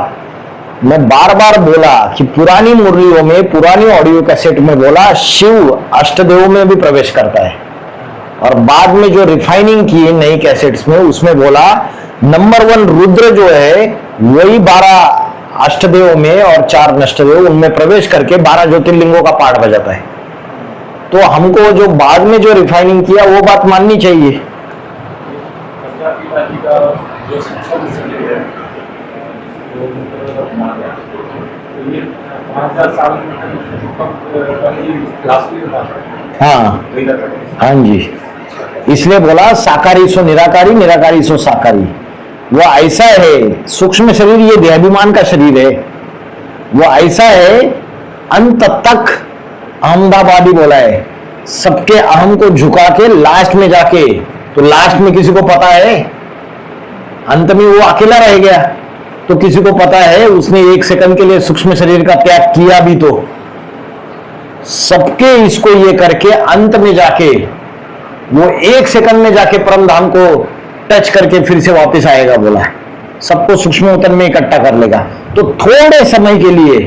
मैं बार बार बोला कि पुरानी मुरलियों में, पुरानी ऑडियो कैसेट में बोला शिव अष्टदेवों में भी प्रवेश करता है, और बाद में जो रिफाइनिंग की नई कैसेट्स में उसमें बोला नंबर 1 रुद्र जो है वही 12 अष्टदेवों में और 4 नष्टदेव उनमें प्रवेश करके 12 ज्योतिर्लिंगों का पाठ बजाता है। तो हमको जो बाद में जो रिफाइनिंग किया वो बात माननी चाहिए। का जो सूक्ष्म शरीर है वो ये 5000 साल हाँ जी, इसलिए बोला साकारी सो निराकारी, निराकारी सो साकारी। वो ऐसा है सूक्ष्म शरीर, ये देहाभिमान का शरीर है। वो ऐसा है अंत तक अहमदाबादी बोला है, सबके अहम को झुका के लास्ट में जाके, तो लास्ट में किसी को पता है, अंत में वो अकेला रह गया तो किसी को पता है उसने 1 सेकंड के लिए सूक्ष्म शरीर का त्याग किया भी, तो सबके इसको ये करके अंत में जाके वो 1 सेकंड में जाके परम धाम को टच करके फिर से वापस आएगा। बोला सबको सूक्ष्म उतन में इकट्ठा कर लेगा। तो थोड़े समय के लिए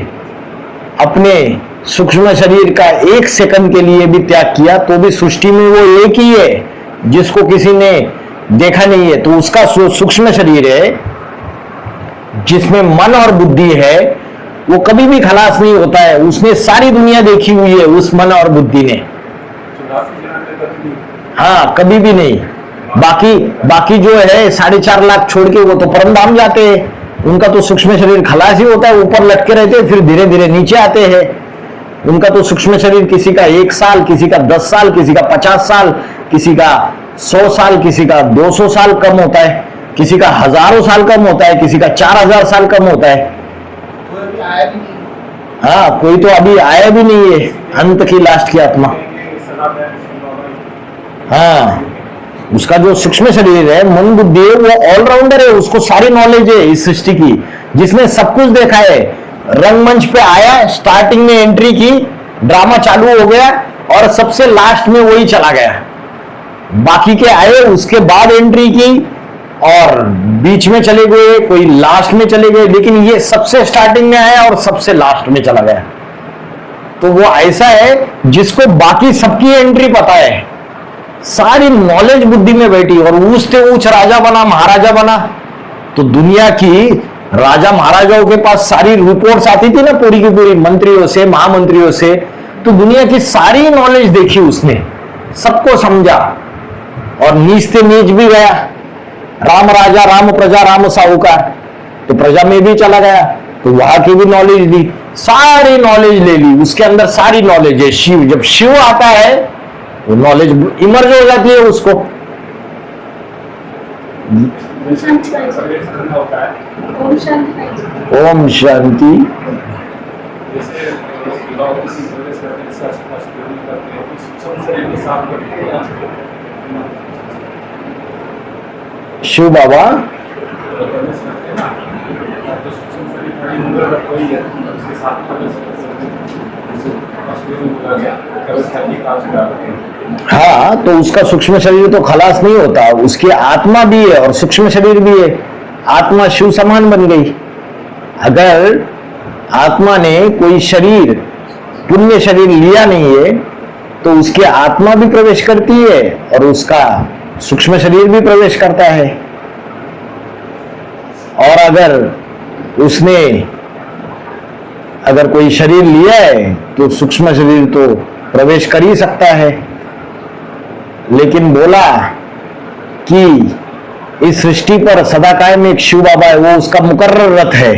अपने सूक्ष्म शरीर का 1 सेकंड के लिए भी त्याग किया तो भी सृष्टि में वो एक ही है जिसको किसी ने देखा नहीं है। तो उसका सूक्ष्म शरीर है जिसमें मन और बुद्धि है, वो कभी भी खलास नहीं होता है। उसने सारी दुनिया देखी हुई है उस मन और बुद्धि ने, हाँ कभी भी नहीं। बाकी जो है 4.5 लाख छोड़ के वो तो परम धाम जाते हैं, उनका तो सूक्ष्म शरीर खलास ही होता है, ऊपर लटके रहते हैं फिर धीरे धीरे नीचे आते हैं। उनका तो सूक्ष्म शरीर किसी का 1 साल, किसी का 10 साल, किसी का 50 साल, किसी का 100 साल, किसी का 200 साल कम होता है, किसी का हजारों साल कम होता है, किसी का 4000 साल कम होता है। हाँ, कोई तो अभी आया भी नहीं है अंत की लास्ट की आत्मा। हाँ, उसका जो सूक्ष्म शरीर है, मन बुद्धि है, वो ऑलराउंडर है, उसको सारी नॉलेज है इस सृष्टि की, जिसने सब कुछ देखा है। रंगमंच पे आया, स्टार्टिंग में एंट्री की, ड्रामा चालू हो गया और सबसे लास्ट में वही चला गया। बाकी के आए, उसके बाद एंट्री की और बीच में चले गए, कोई लास्ट में चले गए, लेकिन ये सबसे स्टार्टिंग में आया और सबसे लास्ट में चला गया। तो वो ऐसा है जिसको बाकी सबकी एंट्री पता है, सारी नॉलेज बुद्धि में बैठी, और ऊंच से ऊंच राजा बना, महाराजा बना। तो दुनिया की राजा महाराजाओं के पास सारी रिपोर्ट्स आती थी ना, पूरी की पूरी, मंत्रियों से, महामंत्रियों से। तो दुनिया की सारी नॉलेज देखी उसने, सबको समझा, और नीच से नीच भी गया। राम राजा, राम प्रजा, राम साहूकार, तो प्रजा में भी चला गया, तो वहां की भी नॉलेज दी, सारी नॉलेज ले ली, उसके अंदर सारी नॉलेज है। शिव, जब शिव आता है वो नॉलेज इमर्ज हो जाती है उसको। ओम शांति। ओम शांति। जैसे लोग किसी प्रदेश का रिसर्च करते हैं, सूक्ष्म शरीर के साथ करते हैं। शिव बाबा प्रदेश करते हैं ना, तो सूक्ष्म शरीर बड़ी उम्र का कोई है, उसके साथ प्रदेश कर सकते हैं। जैसे ऑस्ट्रेलिया में बोला गया, कभी छाती काज करते हैं। हाँ, तो उसका सूक्ष्म शरीर तो खलास नहीं होता, उसकी आत्मा भी है और सूक्ष्म शरीर भी है। आत्मा शिव समान बन गई। अगर आत्मा ने कोई शरीर, पुण्य शरीर लिया नहीं है, तो उसकी आत्मा भी प्रवेश करती है और उसका सूक्ष्म शरीर भी प्रवेश करता है। और अगर कोई शरीर लिया है तो सूक्ष्म शरीर तो प्रवेश कर ही सकता है। लेकिन बोला कि इस सृष्टि पर सदा कायम एक शिव बाबा है, वो उसका मुकर्रर रथ है।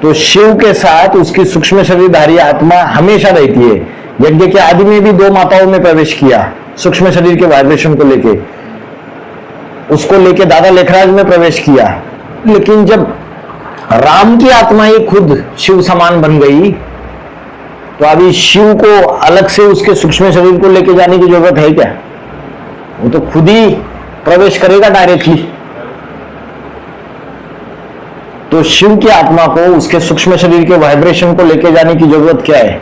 तो शिव के साथ उसकी सूक्ष्म शरीरधारी आत्मा हमेशा रहती है। यज्ञ के आदि में भी 2 माताओं में प्रवेश किया, सूक्ष्म शरीर के वाइब्रेशन को लेके, उसको लेके दादा लेखराज में प्रवेश किया। लेकिन जब राम की आत्मा ही खुद शिव समान बन गई, तो अभी शिव को अलग से उसके सूक्ष्म शरीर को लेके जाने की जरूरत है क्या? वो तो खुद ही प्रवेश करेगा डायरेक्टली। तो शिव की आत्मा को उसके सूक्ष्म शरीर के वाइब्रेशन को लेके जाने की जरूरत क्या है?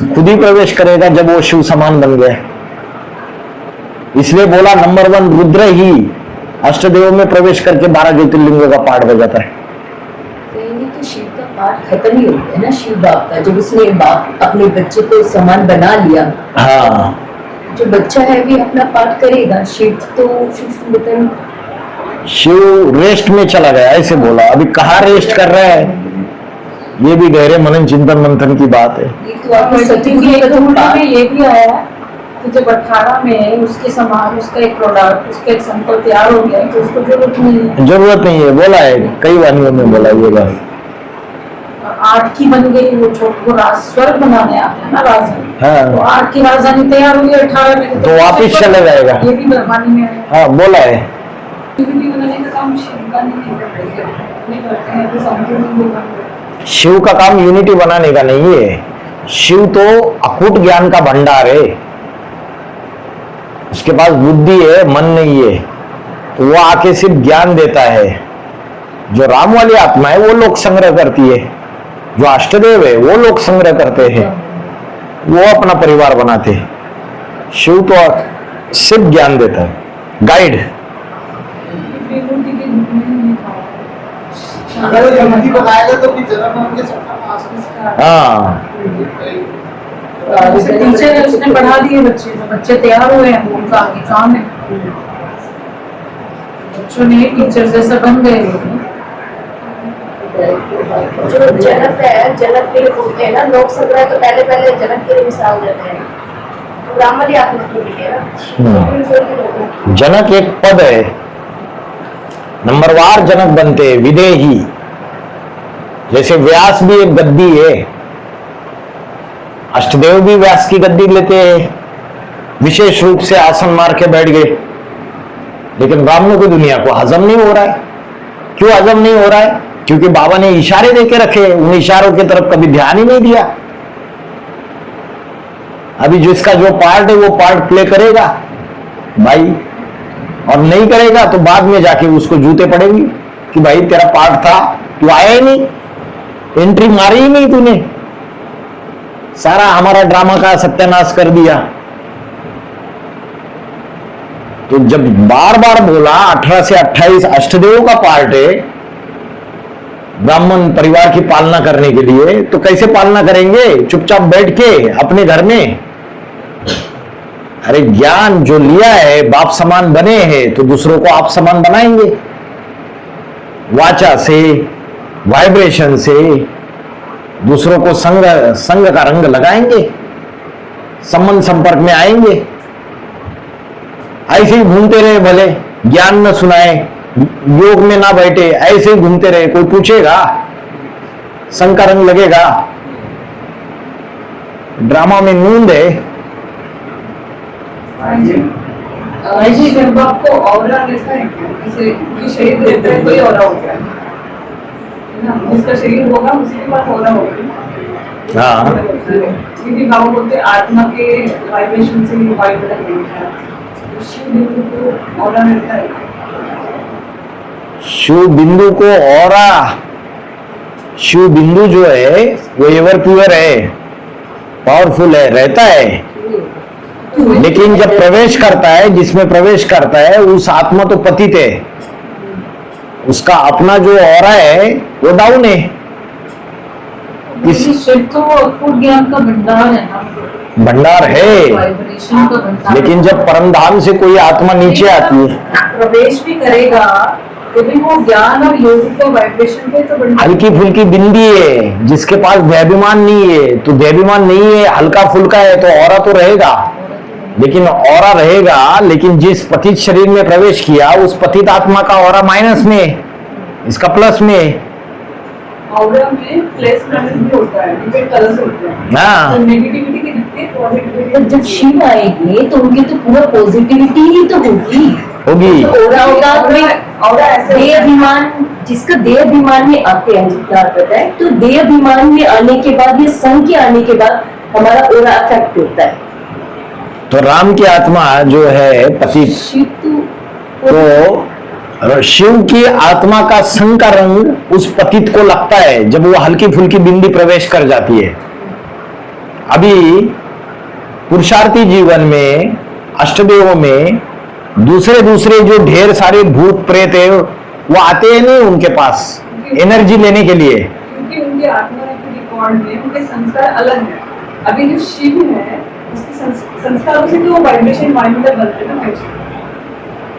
खुद ही प्रवेश करेगा जब वो शिव समान बन गया। इसलिए बोला नंबर 1 रुद्र ही अष्टदेव में प्रवेश करके 12 ज्योतिर्लिंगों का पाठ बजाता है। तो शिव का पाठ खत्म ही हो गया ना, शिव बाप का, जब उसने बाप अपने बच्चे को समान बना लिया। हाँ, जो बच्चा है भी अपना पाठ करेगा। शिव तो सूक्ष्म, शिव रेस्ट में चला गया, ऐसे बोला। अभी कहाँ रेस्ट कर रहा है, ये भी गहरे मनन चिंतन मंथन की बात है। ये तो आपको सतगुरु का तो पाठ। ये भी आया है कि जब 18 में उसके समान उसका एक प्रोडक्ट, उसका एक सैंपल तैयार हो गया, तो उसको जरूरत नहीं है। जरूरत नहीं है, बोला है, कई वाणियों में बोला ये बात। 8 की बन गई, वो छोटे स्वर्ग बनाने आते हैं ना राजधानी। हाँ। तो 8 की राजधानी तैयार हुई 18 में, तो वापिस चला जाएगा। ये भी वाणी में है। हाँ, बोला है। यूनिटी बनाने का काम शिव का नहीं करते हैं, तो समझो नहीं। शिव का काम यूनिटी बनाने का नहीं है। शिव तो अकूट ज्ञान का भंडार है, उसके पास बुद्धि है, मन नहीं है। तो वो आके सिर्फ ज्ञान देता है। जो राम वाली आत्मा है वो लोग संग्रह करती है, जो अष्टदेव है वो लोग संग्रह करते हैं, वो अपना परिवार बनाते हैं। शिव तो सिर्फ ज्ञान देता है, गाइड। अगर वो यूनिटी बनाएगा तो फिर जन्म में उनके सपना में आ सकता है। हाँ, टीचर है, उसने पढ़ा दिए बच्चे, तो बच्चे तैयार हुए हैं, वो उनका आगे काम है। बच्चों ने टीचर जैसे बन गए। जो जनक है, जनक के लिए बोलते हैं ना, लोक संग्रह तो पहले जनक के लिए मिसाल देते हैं। तो राम वाली आत्मा के लिए ना, जनक एक पद है, नंबरवार जनक बनते हैं, विदेही। जैसे व्यास भी एक गद्दी है, अष्टदेव भी व्यास की गद्दी लेते हैं, विशेष रूप से आसन मार के बैठ गए। लेकिन ब्राह्मणों की दुनिया को हजम नहीं हो रहा है। क्यों हजम नहीं हो रहा है? क्योंकि बाबा ने इशारे देके रखे, उन इशारों की तरफ कभी ध्यान ही नहीं दिया। अभी जिसका जो पार्ट है वो पार्ट प्ले करेगा भाई, और नहीं करेगा तो बाद में जाके उसको जूते पड़ेंगे कि भाई तेरा पार्ट था, तू आया ही नहीं, एंट्री मारी ही नहीं तूने, सारा हमारा ड्रामा का सत्यानाश कर दिया। तो जब बार बार बोला 18 से 28 अष्टदेवों का पार्ट है ब्राह्मण परिवार की पालना करने के लिए, तो कैसे पालना करेंगे? चुपचाप बैठ के अपने घर में। अरे ज्ञान जो लिया है, बाप समान बने हैं, तो दूसरों को आप समान बनाएंगे। वाचा से, वाइब्रेशन से दूसरों को संग का रंग लगाएंगे, संबंध संपर्क में आएंगे। ऐसे ही घूमते रहे, भले ज्ञान न सुनाए, योग में ना बैठे, ऐसे ही घूमते रहे, कोई पूछेगा? संग का रंग लगेगा? ड्रामा में नींद है। जी जब आपको ऑरा रहता है, जैसे कि शरीर रहता है कोई ऑरा होता है ना, जिसका शरीर होगा उसी के पास ऑरा होगा। हाँ, क्योंकि बाबा बोलते हैं आत्मा के वाइब्रेशन से ही वाइब्रेट होता है, तो शिव बिंदु को ऑरा रहता है। शिव बिंदु को ऑरा, शिव बिंदु जो है वो एवर प्योर है, पावरफुल है, रहता है। लेकिन जब प्रवेश करता है, जिसमें प्रवेश करता है उस आत्मा तो पतित है, उसका अपना जो ऑरा है वो डाउन है। शिव तो अपूर्ण ज्ञान का भंडार है ना, भंडार है, वाइब्रेशन का भंडार। लेकिन जब परमधाम से कोई आत्मा नीचे आती है, प्रवेश भी करेगा तो भी वो ज्ञान और योग का वाइब्रेशन पे तो बढ़िया। हल्की फुल्की बिंदी है, जिसके पास देहाभिमान नहीं है, तो देहाभिमान नहीं है, हल्का फुल्का है, तो ऑरा तो रहेगा। लेकिन ऑरा रहेगा, लेकिन जिस पतित शरीर में प्रवेश किया उस पतित आत्मा का ऑरा माइनस में, इसका प्लस में। ऑरा में प्लस माइनस भी होता है, डिफरेंट कलर्स होते हैं। हाँ, तो नेगेटिविटी की दिखती है, पॉजिटिविटी। जब शिव आएंगे तो उनकी तो पूरा पॉजिटिविटी ही तो होगी। होगी। तो ओरा होगा, ऑरा ऐसे देह अभिमान, जिसका देह अभिमान में आते हैं, जितना पता है, तो देह अभिमान में आने के बाद, ये संघ के आने के बाद हमारा ओरा अफेक्ट होता है। तो राम की आत्मा जो है पतित, शिव तो शिव की आत्मा का संग का रंग उस पतित को लगता है जब वो हल्की फुल्की बिंदी प्रवेश कर जाती है। अभी पुरुषार्थी जीवन में, अष्टदेवों में दूसरे दूसरे जो ढेर सारे भूत प्रेत है वो आते हैं नहीं उनके पास एनर्जी लेने के लिए, क्योंकि उनके आत्मा के रिकॉर्ड में उनके संस्कार अलग है। अभी जो शिव है उसके संस्कारों से तो वाइब्रेशन वायुमंडल बनते हैं ना,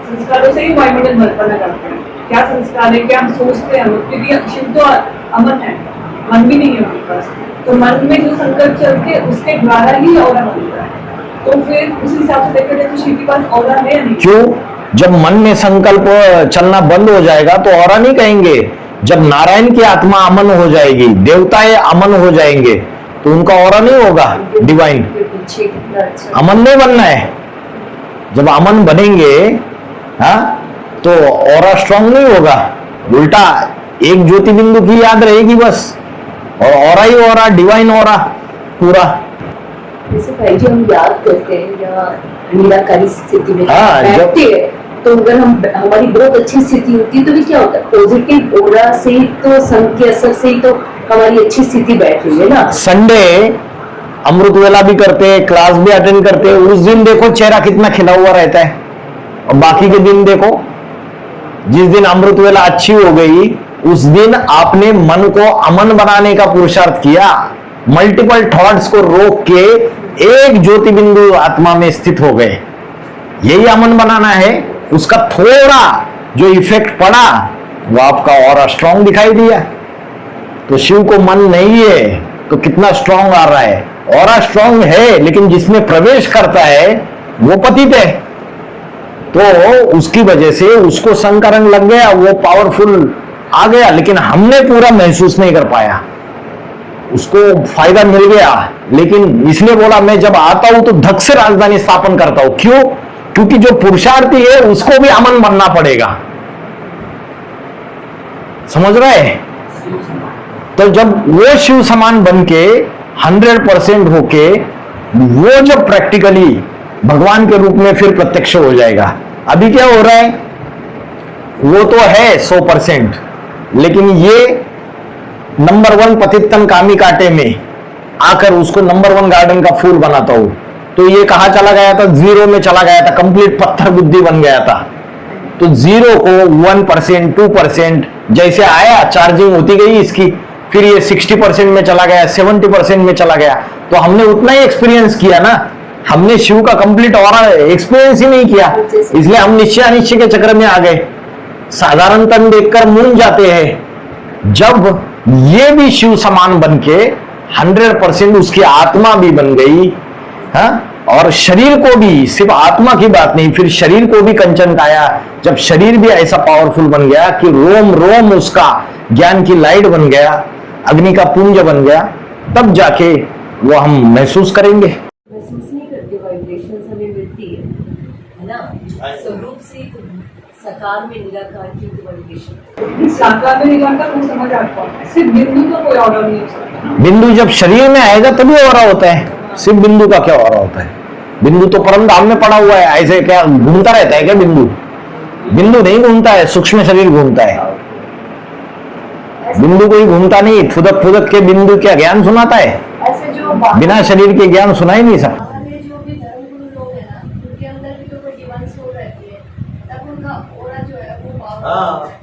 संस्कारों से ही वायुमंडल बना करते हैं। क्या संस्कार है, क्या हम सोचते हैं, क्योंकि शिव तो अमन है, मन भी नहीं है उनके पास, तो मन में जो संकल्प चलते हैं उसके द्वारा ही ऑरा बनता है। तो फिर उस हिसाब से देखा जाए तो शिव के पास ऑरा है या नहीं? क्यों? जब मन में संकल्प चलना बंद हो जाएगा तो ऑरा नहीं कहेंगे। जब नारायण की आत्मा अमन हो जाएगी, देवताएं अमन हो जाएंगे, तो उनका ऑरा नहीं होगा डिवाइन। अमन नहीं बनना है। जब अमन बनेंगे, हाँ, तो ऑरा स्ट्रांग नहीं होगा, उल्टा एक ज्योति बिंदु की याद रहेगी बस, और ऑरा ही ऑरा, डिवाइन ऑरा पूरा। जैसे भाई जी हम याद करते हैं या निराकारी स्थिति में हाँ, बैठते हैं, तो अगर हम, हमारी बहुत अच्छी स्थिति होती है तो भी क्या होता है, पॉजिटिव ओरा से ही तो, संघ के असर से ही तो हमारी अच्छी स्थिति बैठ रही है ना। संडे अमृत वेला भी करते हैं, क्लास भी अटेंड करते हैं, उस दिन देखो चेहरा कितना खिला हुआ रहता है, और बाकी के दिन देखो, जिस दिन अमृत वेला अच्छी हो गई उस दिन आपने मन को अमन बनाने का पुरुषार्थ किया, मल्टीपल थॉट्स को रोक के एक ज्योति बिंदु आत्मा में स्थित हो गए, यही अमन बनाना है। उसका थोड़ा जो इफेक्ट पड़ा वो आपका ऑरा स्ट्रांग दिखाई दिया। तो शिव को मन नहीं है तो कितना स्ट्रांग आ रहा है, ऑरा स्ट्रांग है, लेकिन जिसमें प्रवेश करता है वो पतित है, तो उसकी वजह से उसको संग का रंग लग गया, वो पावरफुल आ गया, लेकिन हमने पूरा महसूस नहीं कर पाया, उसको फायदा मिल गया। लेकिन इसलिए बोला मैं जब आता हूं तो धक से राजधानी स्थापन करता हूं। क्यों? क्योंकि जो पुरुषार्थी है उसको भी अमन बनना पड़ेगा, समझ रहे हैं? तो जब वो शिव समान बन के 100% होके वो जब प्रैक्टिकली भगवान के रूप में फिर प्रत्यक्ष हो जाएगा। अभी क्या हो रहा है, वो तो है 100%, लेकिन ये नंबर 1 पतितन कामी कांटे में आकर उसको नंबर 1 गार्डन का फूल बनाता हूं, तो ये कहाँ चला गया था, जीरो में चला गया था, कंप्लीट पत्थर बुद्धि बन गया था। तो जीरो को 1%, 2% जैसे आया, चार्जिंग होती गई इसकी, फिर ये 60% में चला गया, 70% में चला गया। तो हमने उतना ही एक्सपीरियंस किया ना, हमने शिव का कंप्लीट और एक्सपीरियंस ही नहीं किया, इसलिए हम निश्चय अनिश्चय के चक्र में आ गए। साधारण तन देखकर मूंज जाते हैं। जब ये भी शिव समान बन के 100% उसकी आत्मा भी बन गई, हाँ, और शरीर को भी, सिर्फ आत्मा की बात नहीं, फिर शरीर को भी कंचन काया, जब शरीर भी ऐसा पावरफुल बन गया कि रोम रोम उसका ज्ञान की लाइट बन गया, अग्नि का पुंज बन गया, तब जाके वो हम महसूस करेंगे। महसूस नहीं करते, वाइब्रेशंस हमें मिलती है ना, स्वरूप से साकार में निराकार की वाइब्रेशन। साकार में निराकार को समझ आता है, सिर्फ बिंदु तो कोई ऑर्डर नहीं हो सकता। बिंदु जब शरीर में आएगा तभी हो रहा होता है, सिर्फ बिंदु का क्या हो रहा होता है? बिंदु तो परम धाम में पड़ा हुआ है, ऐसे क्या घूमता रहता है क्या बिंदु? बिंदु नहीं घूमता है, सूक्ष्म शरीर घूमता है, बिंदु कोई घूमता नहीं। फुदक फुदक के बिंदु क्या ज्ञान सुनाता है? ऐसे जो बिना शरीर के ज्ञान सुना ही नहीं सकता। बाहर में जो भी धर्मगुरु लोग हैं ना, उनके अंदर भी तो कोई डिवाइन सोल रहती है, तब उनका ऑरा जो है वो पावरफुल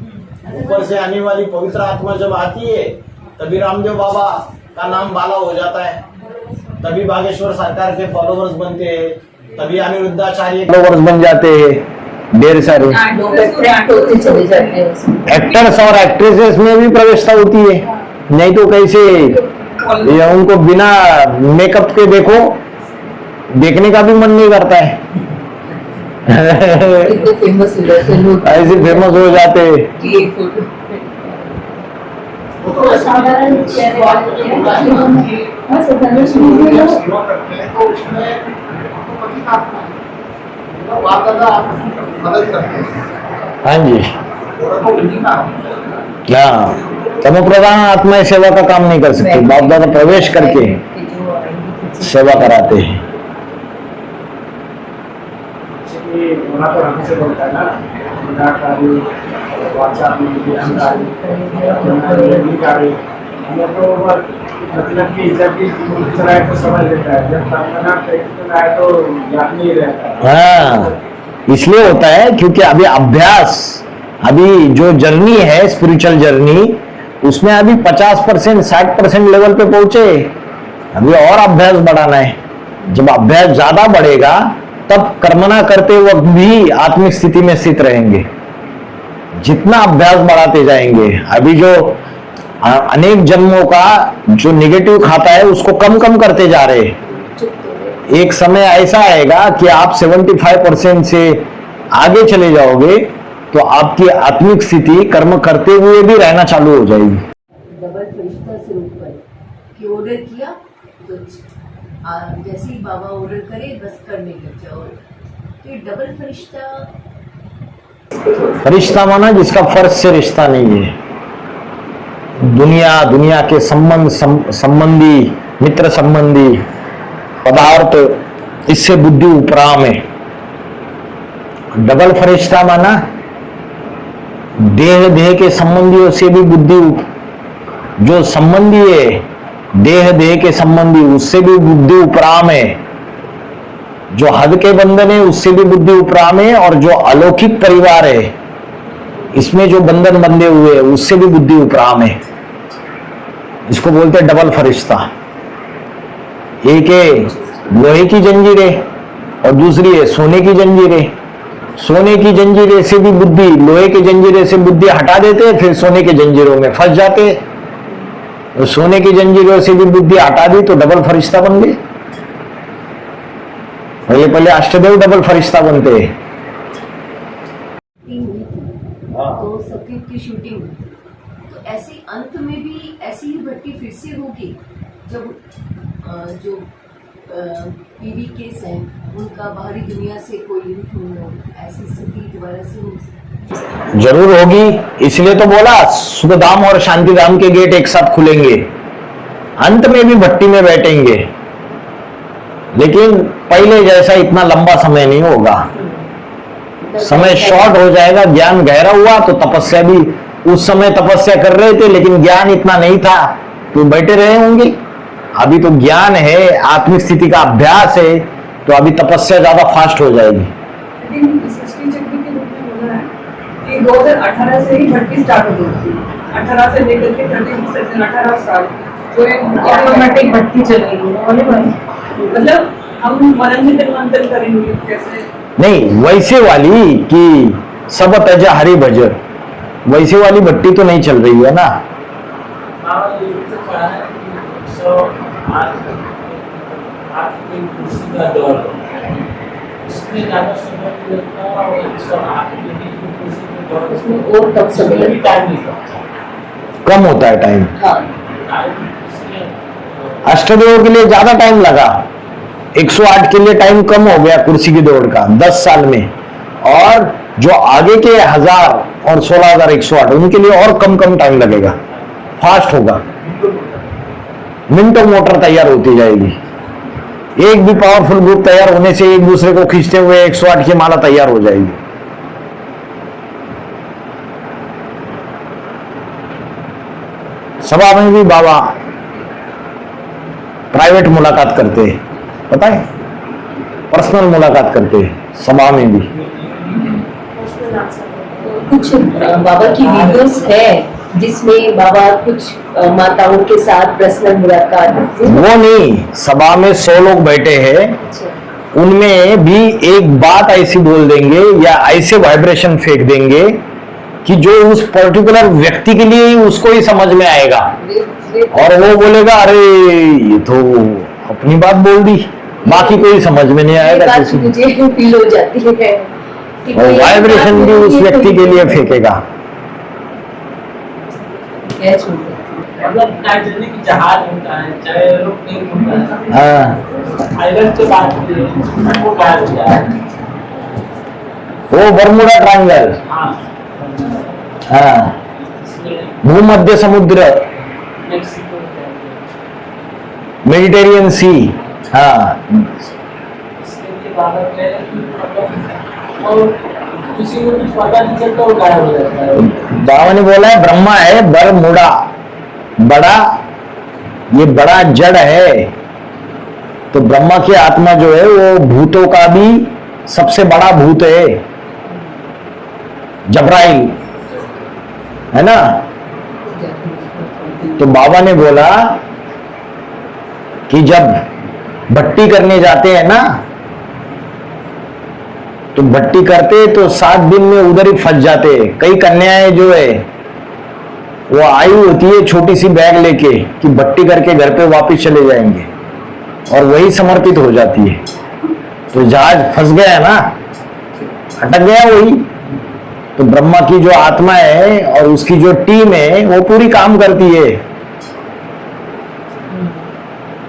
है। ऊपर से आने वाली पवित्र आत्मा जब आती है, तभी रामदेव बाबा का नाम बाला हो जाता है, तभी बागेश्वर सरकार के फॉलोवर्स बनते हैं, तभी अनिरुद्धाचार्य फॉलोवर्स बन जाते हैं ढेर सारे। होते चले जाते हैं उसमें। एक्टर्स और एक्ट्रेसेस में भी प्रवेशता होती है, नहीं तो कैसे ये उनको बिना मेकअप के देखो, देखने का भी मन नहीं करता है। कितने फेमस हो जाते हैं लोग, ऐसे फेमस हो जाते हैं। कि एक फोटो तो साधारण चेहरे वाले हैं, हाँ, साधारण चेहरे वाले हैं। सेवा करते हैं तो उसमें तो पतित आत्मा है, तो बाप दादा मदद करते हैं। हाँ जी, और तो उन्हीं का क्या तम प्रधान आत्मा सेवा का काम नहीं कर सकते, बाप दादा प्रवेश करके सेवा कराते हैं। ये वहाँ पर हमसे बोलता है ना, निराकारी, वाचारी, अहंकारी, निराकारी, हमें तो मतलब की जब भी चलाए तो समझ लेता है, जब तंगना आए तो ज्ञान नहीं रहता है। हाँ, इसलिए होता है क्योंकि अभी अभ्यास, अभी जो जर्नी है स्पिरिचुअल जर्नी, उसमें अभी 50%, 60% लेवल पे पहुंचे, अभी और अभ्यास बढ़ाना है। जब अभ्यास ज्यादा बढ़ेगा तब कर्मना करते वक्त भी आत्मिक स्थिति में स्थित रहेंगे। जितना अभ्यास बढ़ाते जाएंगे, अभी जो अनेक जन्मों का जो नेगेटिव खाता है उसको कम कम करते जा रहे हैं। एक समय ऐसा आएगा कि आप 75% से आगे चले जाओगे तो आपकी आत्मिक स्थिति कर्म करते हुए भी रहना चालू हो जाएगी। डबल फरिश्ता स्वरूप पर कि ऑर्डर किया तो जैसे ही बाबा ऑर्डर करे बस करने लग जाओ, तो ये डबल फरिश्ता। फरिश्ता माना जिसका फर्ज से रिश्ता नहीं है, दुनिया के संबंधी, मित्र संबंधी पदार्थ, इससे बुद्धि उपराम है। डबल फरिश्ता माना देह के संबंधियों से भी बुद्धि, जो संबंधी है देह के संबंधी, उससे भी बुद्धि उपराम है। जो हद के बंधन है उससे भी बुद्धि उपराम है, और जो अलौकिक परिवार है इसमें जो बंधन बंधे हुए उससे भी बुद्धि उपराम है। इसको बोलते हैं डबल फरिश्ता। एक है लोहे की जंजीरें और दूसरी है सोने की जंजीरें। सोने की जंजीरें से भी बुद्धि, लोहे की जंजीरें से बुद्धि हटा देते हैं, फिर सोने के जंजीरों में फंस जाते हैं। तो सोने की जंजीरों से भी बुद्धि हटा दी तो डबल फरिश्ता बन गए। पहले अष्टदेव डबल फरिश्ता बनते हैं। हुई थी तो सत्युग की शूटिंग हुई, तो ऐसे अंत में भी ऐसी ही भट्टी फिर से होगी जब जो पीवी केस हैं उनका बाहरी दुनिया से कोई लिंक नहीं हो, ऐसी स्थिति दोबारा से हो जरूर होगी। इसलिए तो बोला सुखधाम और शांतिधाम के गेट एक साथ खुलेंगे, अंत में भी भट्टी में बैठेंगे, लेकिन पहले जैसा इतना लंबा समय नहीं होगा। समय शॉर्ट हो जाएगा। ज्ञान गहरा हुआ तो तपस्या भी, उस समय तपस्या कर रहे थे लेकिन ज्ञान इतना नहीं था तो बैठे रहे होंगे। अभी तो ज्ञान है, आत्मिक स्थिति का अभ्यास है, तो अभी तपस्या ज्यादा फास्ट हो जाएगी। लेकिन सृष्टि चक्र के रूप में बोला है कि 2018 से ही भट्टी स्टार्ट हो गई थी। 18 से लेकर के 18 साल जो है ऑटोमेटिक भट्टी चलेगी वो वाली बात। मतलब हम मनन मंथन करेंगे कैसे? नहीं, वैसे वाली कि सब तज हरि भज, वैसे वाली भट्टी तो नहीं चल रही है ना। हाँ, ये तो कहा है कि सो आपकी कुर्सी का दौर उसमें ज़्यादा समय भी लगता है और 108 की कुर्सी के दौर उसमें और कम समय भी लगता टाइम नहीं लगता। कम होता है टाइम। हाँ, टाइम इसलिए अष्टदेव के लिए ज्यादा टाइम लगा, 108 के लिए टाइम कम हो गया कुर्सी की दौड़ का 10 साल में, और जो आगे के 1000 और 16108 उनके लिए और कम टाइम लगेगा, फास्ट होगा। मिनटों मोटर तैयार होती जाएगी। एक भी पावरफुल ग्रुप तैयार होने से एक दूसरे को खींचते हुए 108 की माला तैयार हो जाएगी। सभा में भी बाबा प्राइवेट मुलाकात करते हैं, पता है, पर्सनल मुलाकात करते हैं सभा में भी। कुछ बाबा की वीडियोस है जिसमें बाबा कुछ माताओं के साथ पर्सनल मुलाकात। वो नहीं, सभा में 100 लोग बैठे हैं, उनमें भी एक बात ऐसी बोल देंगे या ऐसे वाइब्रेशन फेंक देंगे कि जो उस पर्टिकुलर व्यक्ति के लिए ही उसको ही समझ में आएगा, और वो बोलेगा अरे ये तो अपनी बात बोल दी, बाकी कोई समझ में नहीं आएगा बात किसी को। मुझे फील हो जाती है कि और कोई वाइब्रेशन भी उस व्यक्ति के लिए फेंकेगा। कैच हो जाती है। मतलब नाइट्रोजन की जहाज होता है, चाहे एरोप्लेन होता है, हाँ, आयरन के बाद वो गायब हो जाता है। वो बरमुडा ट्रायंगल, हाँ, हाँ, भूमध्य समुद्र, मेक्सिको मेडिटेरियन सी, हाँ, इसके बाद मतलब और किसी को कुछ पता नहीं चलता, वो गायब हो जाता है। बाबा ने बोला है ब्रह्मा है बरमुडा, बड़ा, ये बड़ा जड़ है, तो ब्रह्मा की आत्मा जो है वो भूतों का भी सबसे बड़ा भूत है, जबराइल है ना। तो बाबा ने बोला कि जब भट्टी करने जाते हैं ना, तो भट्टी करते तो 7 दिन में उधर ही फंस जाते। कई कन्याएं जो है वो आई होती है छोटी सी बैग लेके कि भट्टी करके घर पे वापस चले जाएंगे, और वही समर्पित हो जाती है। तो जहाज फंस गया ना, अटक गया वही। तो ब्रह्मा की जो आत्मा है और उसकी जो टीम है वो पूरी काम करती है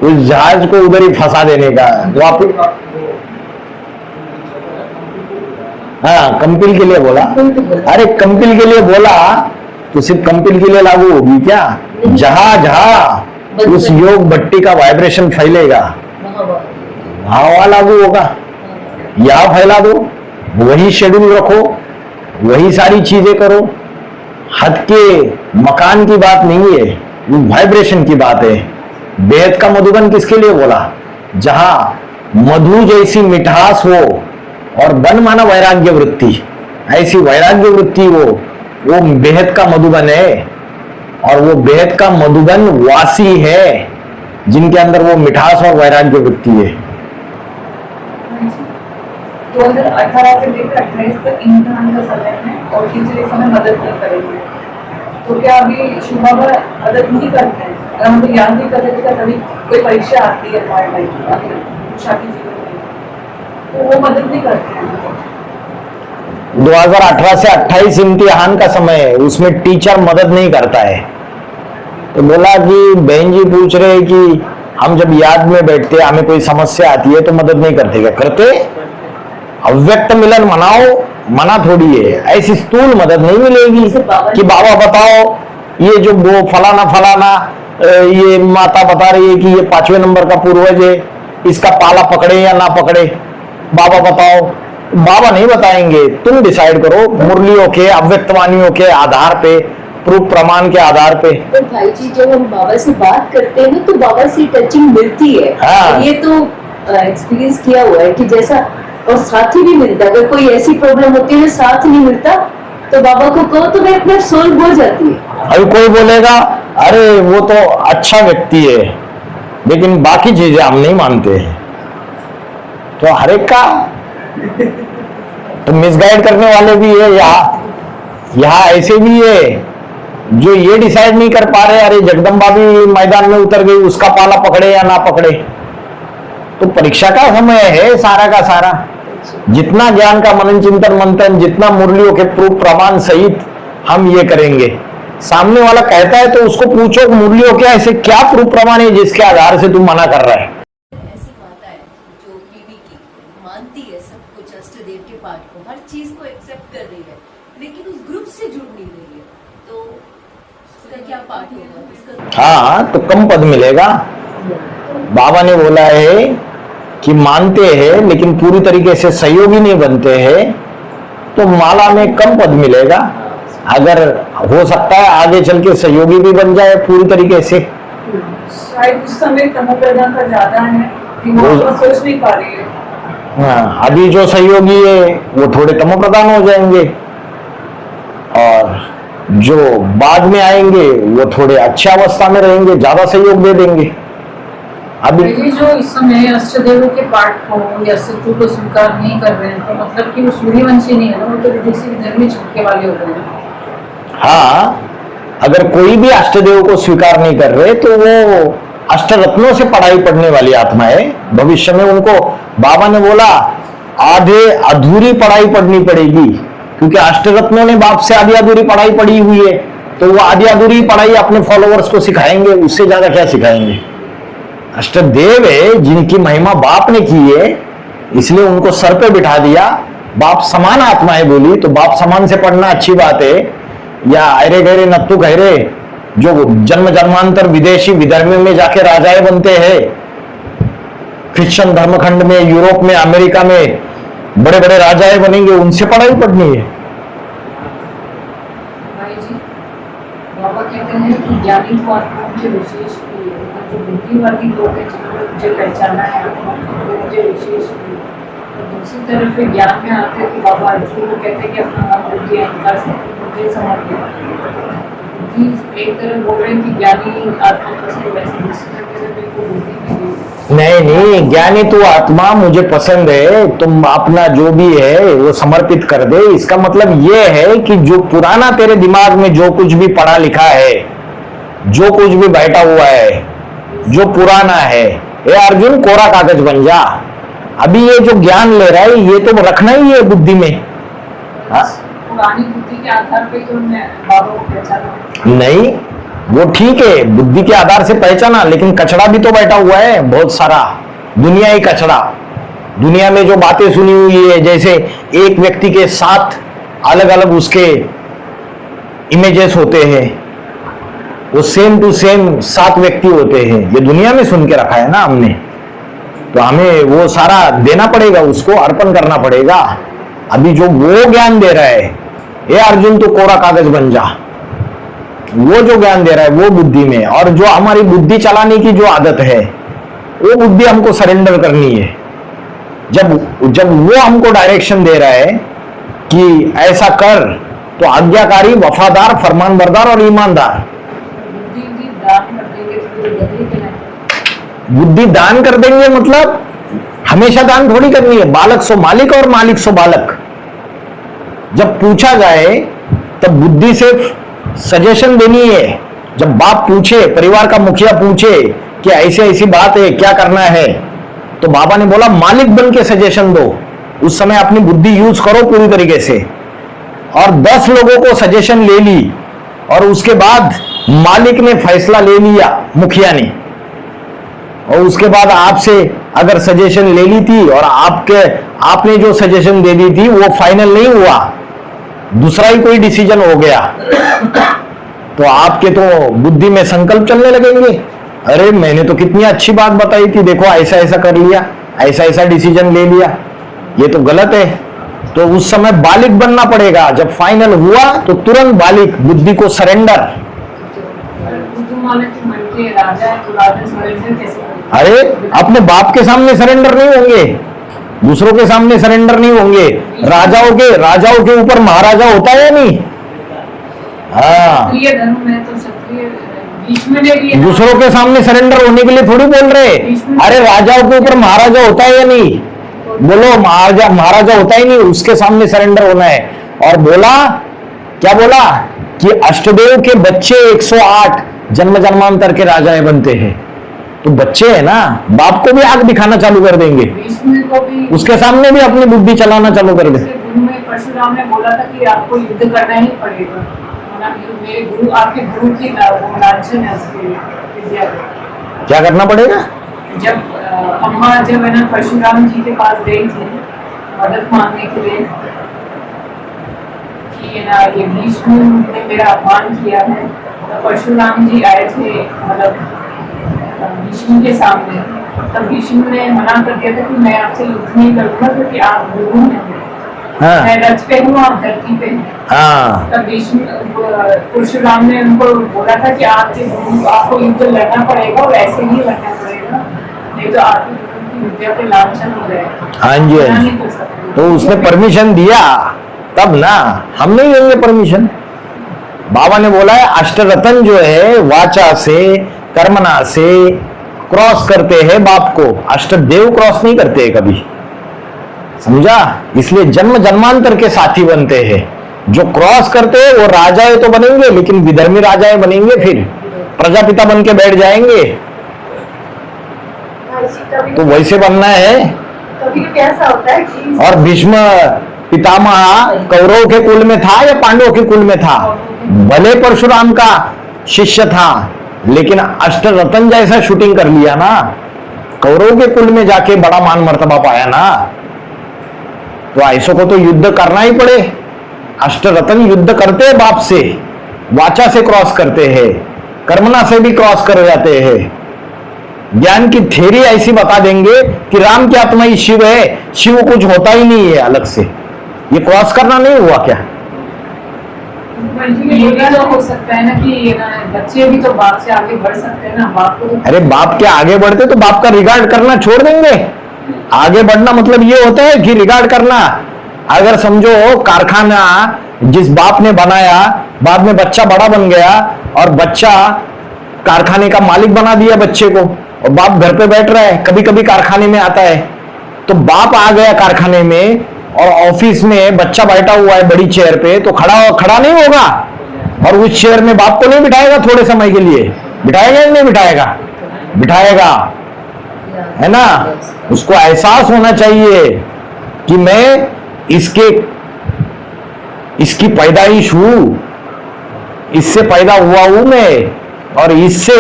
उस जहाज को उधर ही फंसा देने का वापस। हाँ, कंपिल के लिए बोला। अरे कंपिल के लिए बोला तो सिर्फ कंपिल के लिए लागू होगी क्या? जहां जहां उस योग भट्टी का वाइब्रेशन फैलेगा वहां लागू होगा। यहां फैला दो, वही शेड्यूल रखो, वही सारी चीजें करो। हद के मकान की बात नहीं है, वो वाइब्रेशन की बात है। बेहद का मधुबन किसके लिए बोला? जहां मधु जैसी मिठास हो और बन माना वैराग्य वृत्ति, ऐसी वैराग्य वृत्ति वो बेहद का मधुबन है। और वो बेहद का मधुबन वासी है जिनके अंदर वो मिठास और वैराग्य वृत्ति है। 2018 से लेकर 28 तक इम्तिहान का समय है और टीचर इस समय मदद नहीं करेंगे, तो क्या अभी शुभा मदद नहीं करते हैं? अगर हम तो याद नहीं करते तो कभी कोई परीक्षा आती है हमारे लाइफ में, शादी जीवन में, तो वो मदद नहीं करते हैं। 2018 से 28 इम्तिहान का समय है, उसमें टीचर मदद नहीं करता है। तो बोला कि बहन जी पूछ रहे हैं कि हम जब याद में बैठते हमें कोई समस्या आती है तो मदद नहीं करते क्या? करते। अव्यक्त मिलन मनाओ, मना थोड़ी है, ऐसी स्थूल मदद नहीं मिलेगी कि बाबा बताओ ये जो वो फलाना फलाना ये माता बता रही है कि ये 5वें नंबर का पूर्वज है, इसका पाला पकड़े या ना पकड़े, बाबा बताओ। बाबा नहीं बताएंगे, तुम डिसाइड करो मुरलियों के अव्यक्तवाणियों के आधार पे, प्रूफ प्रमाण के आधार पे। तो भाई जी जब हम बाबा से बात करते हैं ना तो बाबा से टचिंग मिलती है। हाँ। ये तो एक्सपीरियंस किया हुआ है कि जैसा, और साथी भी मिलता है। अगर कोई ऐसी प्रॉब्लम होती है साथ नहीं मिलता तो बाबा को कहो तो मैं अपने सोल्व हो जाती है। अभी कोई बोलेगा अरे वो तो अच्छा व्यक्ति है लेकिन बाकी चीजें हम नहीं मानते हैं, तो हर एक का तो मिसगाइड करने वाले भी है। यहाँ ऐसे भी है जो ये डिसाइड नहीं कर पा रहे अरे जगदम्बा भी मैदान में उतर गई, उसका पाला पकड़े या ना पकड़े। तो परीक्षा का समय है सारा का सारा। जितना ज्ञान का मनन चिंतन मंथन, जितना मुरलियों के प्रूफ प्रमाण सहित हम ये करेंगे, सामने वाला कहता है तो उसको पूछो मुरलियों के ऐसे क्या प्रूफ प्रमाण है जिसके आधार से तुम मना कर रहा है। ऐसी माता है जो पीवी की मानती है सब कुछ, अष्टदेव के पाठ को, हर चीज को एक्सेप्ट कर रही है, लेकिन उस ग्रुप से जुड़ नहीं रही है, तो उसका क्या पाठ होगा उसका? हाँ, तो कम पद मिलेगा। बाबा ने बोला है कि मानते हैं लेकिन पूरी तरीके से सहयोगी नहीं बनते हैं, तो माला में कम पद मिलेगा। अगर हो सकता है आगे चल के सहयोगी भी बन जाए पूरी तरीके से। शायद उस समय तमोप्रधानता ज्यादा है कि वो सोच नहीं पा रही है। हाँ, अभी जो सहयोगी है वो थोड़े तमोप्रधान हो जाएंगे और जो बाद में आएंगे वो थोड़े अच्छे अवस्था में रहेंगे, ज्यादा सहयोग दे देंगे। अभी ये जो इस समय अष्टदेवों के पाठ को या सत्व को स्वीकार नहीं कर रहे हैं, तो मतलब कि वो सूर्यवंशी नहीं है ना, वो तो विदेशी विधर्म में छिपके वाले हो गए हैं। हाँ, अगर कोई भी अष्टदेव को स्वीकार नहीं कर रहे तो वो अष्टरत्नों से पढ़ाई पढ़ने वाली आत्मा है। भविष्य में उनको बाबा ने बोला आधे अधूरी पढ़ाई पढ़नी पड़ेगी, क्योंकि अष्टरत्नों ने बाप से आधी अधूरी पढ़ाई पढ़ी हुई है, तो वो आधी अधूरी पढ़ाई अपने फॉलोअर्स को सिखाएंगे, उससे ज्यादा क्या सिखाएंगे। अष्टदेव है जिनकी महिमा बाप ने की है, इसलिए उनको सर पे बिठा दिया। बाप समान आत्माएं बोली तो बाप समान से पढ़ना अच्छी बात है, या अरे गहरे नत्तू गहरे जो जन्म जन्मांतर विदेशी विधर्म में जाके राजाएं बनते हैं, क्रिश्चियन धर्मखंड में, यूरोप में, अमेरिका में बड़े बड़े राजाएं बनेंगे, उनसे पढ़ाई पढ़नी है। भाई जी, बाबा कहते हैं कि ज्ञानी को आत्मा मुझे विशेष प्रिय है, जो बुद्धिवादी लोग हैं जिन्होंने मुझे पहचाना है वो मुझे विशेष प्रिय है। और दूसरी तरफ फिर ज्ञान में आते हैं कि बाबा अर्जुन को कहते हैं कि अपना मन बुद्धि अहंकार से मुझे समर्पित है। बुद्धि एक तरफ बोल रहे हैं कि ज्ञानी आत्मा पसंद, वैसे दूसरी तरफ को बुद्धि भी नहीं, ज्ञानी तू आत्मा मुझे पसंद है, तुम अपना जो भी है वो समर्पित कर दे। इसका मतलब ये है कि जो पुराना तेरे दिमाग में जो कुछ भी पढ़ा लिखा है, जो कुछ भी बैठा हुआ है, जो पुराना है, ये अर्जुन कोरा कागज बन जा। अभी ये जो ज्ञान ले रहा है ये तो रखना ही है बुद्धि में। पुरानी बुद्धि के आधार पे तो मैं बाबा को पहचाना नहीं, वो ठीक है, बुद्धि के आधार से पहचाना, लेकिन कचड़ा भी तो बैठा हुआ है बहुत सारा, दुनिया ही कचड़ा। दुनिया में जो बातें सुनी हुई है, जैसे एक व्यक्ति के 7 अलग अलग उसके इमेजेस होते हैं, वो सेम टू सेम 7 व्यक्ति होते हैं, ये दुनिया में सुन के रखा है ना हमने, तो हमें वो सारा देना पड़ेगा, उसको अर्पण करना पड़ेगा। अभी जो वो ज्ञान दे रहा है, ये अर्जुन तो कोरा कागज बन जा, वो जो ज्ञान दे रहा है वो बुद्धि में, और जो हमारी बुद्धि चलाने की जो आदत है वो बुद्धि हमको सरेंडर करनी है। जब वो हमको डायरेक्शन दे रहा है कि ऐसा कर, तो आज्ञाकारी, वफादार, फरमानबरदार और ईमानदार। बुद्धि दान कर देंगे मतलब हमेशा दान थोड़ी करनी है, बालक सो मालिक और मालिक सो बालक। जब पूछा जाए तब बुद्धि से सजेशन देनी है। जब बाप पूछे, परिवार का मुखिया पूछे कि ऐसी ऐसी बात है, क्या करना है, तो बाबा ने बोला मालिक बन के सजेशन दो। उस समय अपनी बुद्धि यूज करो पूरी तरीके से, और 10 लोगों को सजेशन ले ली और उसके बाद मालिक ने फैसला ले लिया, मुखिया ने, और उसके बाद आपसे अगर सजेशन ले ली थी और आपने जो सजेशन दे दी थी वो फाइनल नहीं हुआ, दूसरा ही कोई डिसीजन हो गया, तो आपके तो बुद्धि में संकल्प चलने लगेंगे, अरे मैंने तो कितनी अच्छी बात बताई थी, देखो ऐसा ऐसा कर लिया, ऐसा ऐसा डिसीजन ले लिया, ये तो गलत है। तो उस समय बालिक बनना पड़ेगा। जब फाइनल हुआ तो तुरंत बालिक, बुद्धि को सरेंडर। अरे अपने बाप के सामने सरेंडर नहीं होंगे, दूसरों के सामने सरेंडर नहीं होंगे। राजाओं के ऊपर महाराजा होता है या नहीं? हाँ, क्षत्रिय धर्म में तो क्षत्रिय भीष्म ने भी दूसरों के सामने सरेंडर होने के लिए थोड़ी बोल रहे। अरे राजाओं के ऊपर महाराजा होता है या नहीं? बोलो, महाराजा होता ही नहीं, उसके सामने सरेंडर होना है। और बोला क्या बोला कि अष्टदेव के बच्चे 108 जन्म जन्मांतर के राजाएं बनते हैं। तो बच्चे है ना, बाप को भी आग दिखाना चालू कर देंगे, भीष्म को भी उसके सामने भी अपनी बुद्धि चलाना चालू कर दे। गुरु में परशुराम ने बोला था कि आपको युद्ध करना ही पड़ेगा, मेरे गुरु आपके गुरु की लांछन है उसके विद्या को। क्या करना पड़ेगा? जब अम्मा जब है ना परशुराम जी के पास गई थी मदद मांगने के लिए कि है ना ये भीष्म ने मेरा अपमान किया है, तो परशुराम जी आए थे मतलब भीष्म के सामने। तब भीष्म ने मना कर दिया था कि मैं आपसे युद्ध नहीं करूंगा क्योंकि आप गुरु हैं, हाँ मैं रथ पे हूँ, आप धरती पे हैं। हाँ, तब भीष्म परशुराम ने उनको बोला था कि आपके गुरु आपको युद्ध लड़ना पड़ेगा और ऐसे ही लड़ना पड़ेगा, नहीं तो आपकी गुरु की विद्या पे लांछन हो जाएगा। हाँ जी, हाँ जी। नहीं कर सकते। तो उसने परमिशन दिया तब ना, हम नहीं देंगे परमिशन। बाबा ने बोला है अष्टरतन जो है वाचा से कर्मना से क्रॉस करते हैं बाप को, अष्टदेव क्रॉस नहीं करते कभी, समझा? इसलिए जन्म जन्मांतर के साथी बनते हैं। जो क्रॉस करते हैं वो राजाएं तो बनेंगे, लेकिन विधर्मी राजाएं बनेंगे, फिर प्रजापिता बन के बैठ जाएंगे। तो वैसे बनना है। कभी कैसा होता है कि और भीष्म पितामह कौरव के कुल में था या पांडवों के कुल में था? भले परशुराम का शिष्य था, लेकिन अष्टरतन जैसा शूटिंग कर लिया ना, कौरव के कुल में जाके बड़ा मान मर्तबा पाया ना। तो ऐसों को तो युद्ध करना ही पड़े। अष्टरतन युद्ध करते हैं बाप से, वाचा से क्रॉस करते हैं, कर्मना से भी क्रॉस कर जाते हैं। ज्ञान की थ्योरी ऐसी बता देंगे कि राम की आत्मा ही शिव है, शिव कुछ होता ही नहीं है अलग से। ये क्रॉस करना नहीं हुआ क्या? ये भी तो हो सकता है ना कि ये ना बच्चे भी तो बाप से आगे बढ़ सकते हैं ना, बाप को। अरे बाप के आगे बढ़ते तो बाप का रिगार्ड करना छोड़ देंगे। आगे बढ़ना मतलब ये होता है कि रिगार्ड करना। अगर समझो कारखाना जिस बाप ने बनाया, बाद में बच्चा बड़ा बन गया और बच्चा कारखाने का मालिक बना दिया बच्चे को, और बाप घर पे बैठ रहा है, कभी कभी कारखाने में आता है, तो बाप आ गया कारखाने में और ऑफिस में बच्चा बैठा हुआ है बड़ी चेयर पे, तो खड़ा नहीं होगा और उस चेयर में बाप को नहीं बिठाएगा थोड़े समय के लिए? बिठाएगा या नहीं बिठाएगा? बिठाएगा, है ना? उसको एहसास होना चाहिए कि मैं इसकी पैदाइश हूं, इससे पैदा हुआ हूं मैं, और इससे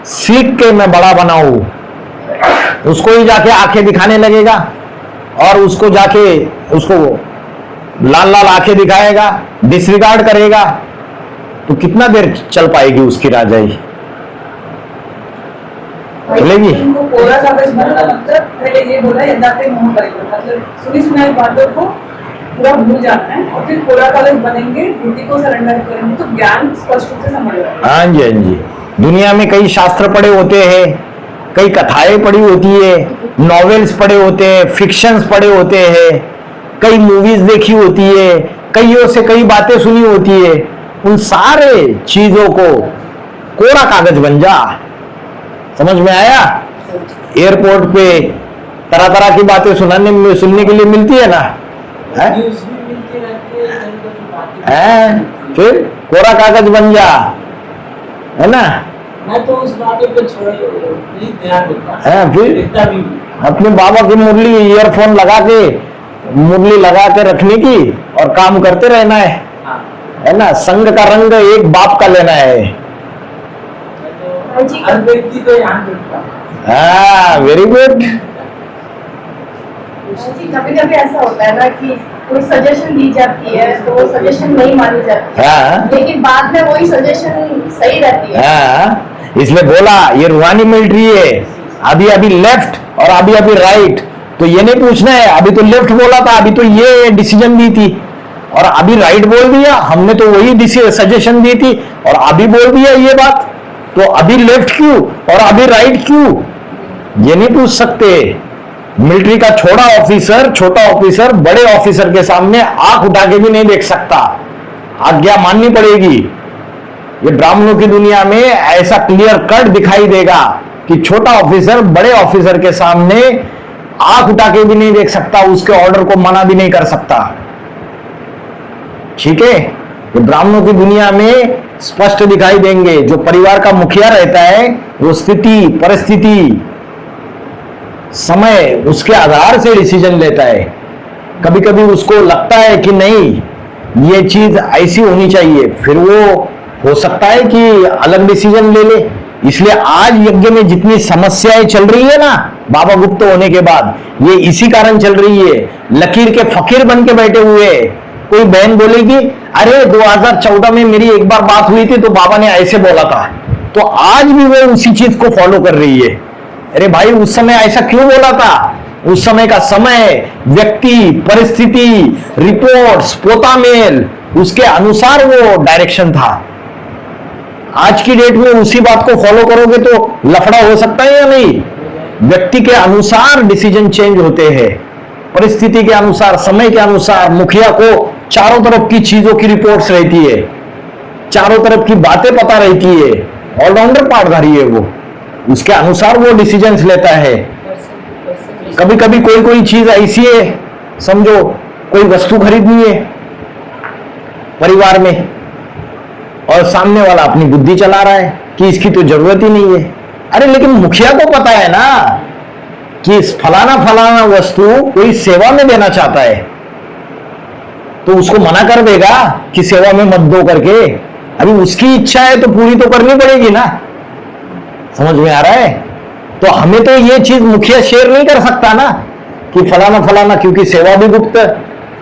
सीख के मैं बड़ा बना हूं। उसको ही जाके आंखें दिखाने लगेगा और उसको जाके उसको लाल लाल आंखें दिखाएगा, डिसरिगार्ड करेगा, तो कितना देर चल पाएगी उसकी राजाई? चलेगी? उनको कोरा कागज बनाना मतलब पहले ये बोला यदाते मोह करेगा, मतलब सुनी सुनाई बातों को पूरा भूल जाना है और फिर कोरा कागज बनेंगे, बुद्धि को सरेंडर करेंगे तो ज्ञान स्पष्ट रूप से समझ आएगा। हाँ जी, हाँ जी। दुनिया में कई शास्त्र पढ़े होते हैं, कई कथाएं पढ़ी होती है, नॉवेल्स पढ़े होते हैं, फिक्शंस पढ़े होते हैं, कई मूवीज देखी होती है, कईयों से कई बातें सुनी होती है। उन सारे चीजों को कोरा कागज बन जा। समझ में आया? एयरपोर्ट पे तरह तरह की बातें सुनने के लिए मिलती है ना, है? न्यूज़ भी मिलती रहती है, कहीं-कहीं बातें। फिर कोरा कागज बन जा, है ना? मैं तो उस बातों पे प्लीज ध्यान देता है। फिर देखता भी अपने बाबा की मुरली ईयरफोन लगा के रखने की और काम करते रहना है, हाँ। है ना? संग का रंग एक बाप का लेना है। तो हर व्यक्ति को ध्यान देता। हाँ, वेरी गुड। कभी कभी ऐसा होता है ना कि कोई सजेशन दी जाती है तो वो सजेशन नहीं मानी जाती है, हाँ लेकिन बाद में वही सजेशन सही रहती है। हाँ, इसलिए बोला ये रूहानी मिलिट्री है। अभी अभी लेफ्ट और अभी अभी राइट, तो ये नहीं पूछना है अभी तो लेफ्ट बोला था, अभी तो ये डिसीजन दी थी, और अभी राइट बोल दिया, हमने तो वही सजेशन दी थी और अभी बोल दिया ये बात, तो अभी लेफ्ट क्यों और अभी राइट क्यों? ये नहीं पूछ सकते। मिलिट्री का छोटा ऑफिसर बड़े ऑफिसर के सामने आंख उठा के भी नहीं देख सकता, आज्ञा माननी पड़ेगी। ये ब्राह्मणों की दुनिया में ऐसा क्लियर कट दिखाई देगा कि छोटा ऑफिसर बड़े ऑफिसर के सामने आंख उठा के भी नहीं देख सकता, उसके ऑर्डर को मना भी नहीं कर सकता। ठीक है, ये ब्राह्मणों की दुनिया में स्पष्ट दिखाई देंगे। जो परिवार का मुखिया रहता है वो स्थिति, परिस्थिति, समय, उसके आधार से डिसीजन लेता है। कभी कभी उसको लगता है कि नहीं ये चीज ऐसी होनी चाहिए, फिर वो हो सकता है कि अलग डिसीजन ले ले। इसलिए आज यज्ञ में जितनी समस्याएं चल रही है ना बाबा गुप्त होने के बाद, ये इसी कारण चल रही है। लकीर के फकीर बन के बैठे हुए। कोई बहन बोलेगी अरे 2014 में मेरी एक बार बात हुई थी तो बाबा ने ऐसे बोला था, तो आज भी वो उसी चीज को फॉलो कर रही है। अरे भाई उस समय ऐसा क्यों बोला था? उस समय का समय, व्यक्ति, परिस्थिति, रिपोर्ट्स, पोतामेल, उसके अनुसार वो डायरेक्शन था। आज की डेट में उसी बात को फॉलो करोगे तो लफड़ा हो सकता है या नहीं? व्यक्ति के अनुसार डिसीजन चेंज होते हैं, परिस्थिति के अनुसार, समय के अनुसार। मुखिया को चारों तरफ की चीजों की रिपोर्ट्स रहती है, चारों तरफ की बातें पता रहती है, ऑलराउंडर पाठधारी है वो, उसके अनुसार वो डिसीजंस लेता है। कभी कभी कोई चीज ऐसी है, समझो कोई वस्तु खरीदनी है परिवार में और सामने वाला अपनी बुद्धि चला रहा है कि इसकी तो जरूरत ही नहीं है। अरे लेकिन मुखिया को पता है ना कि इस फलाना वस्तु कोई सेवा में देना चाहता है, तो उसको मना कर देगा कि सेवा में मत दो करके। अभी उसकी इच्छा है तो पूरी तो करनी पड़ेगी ना। समझ में आ रहा है? तो हमें तो ये चीज मुखिया शेयर नहीं कर सकता ना कि फलाना, क्योंकि सेवा भी गुप्त,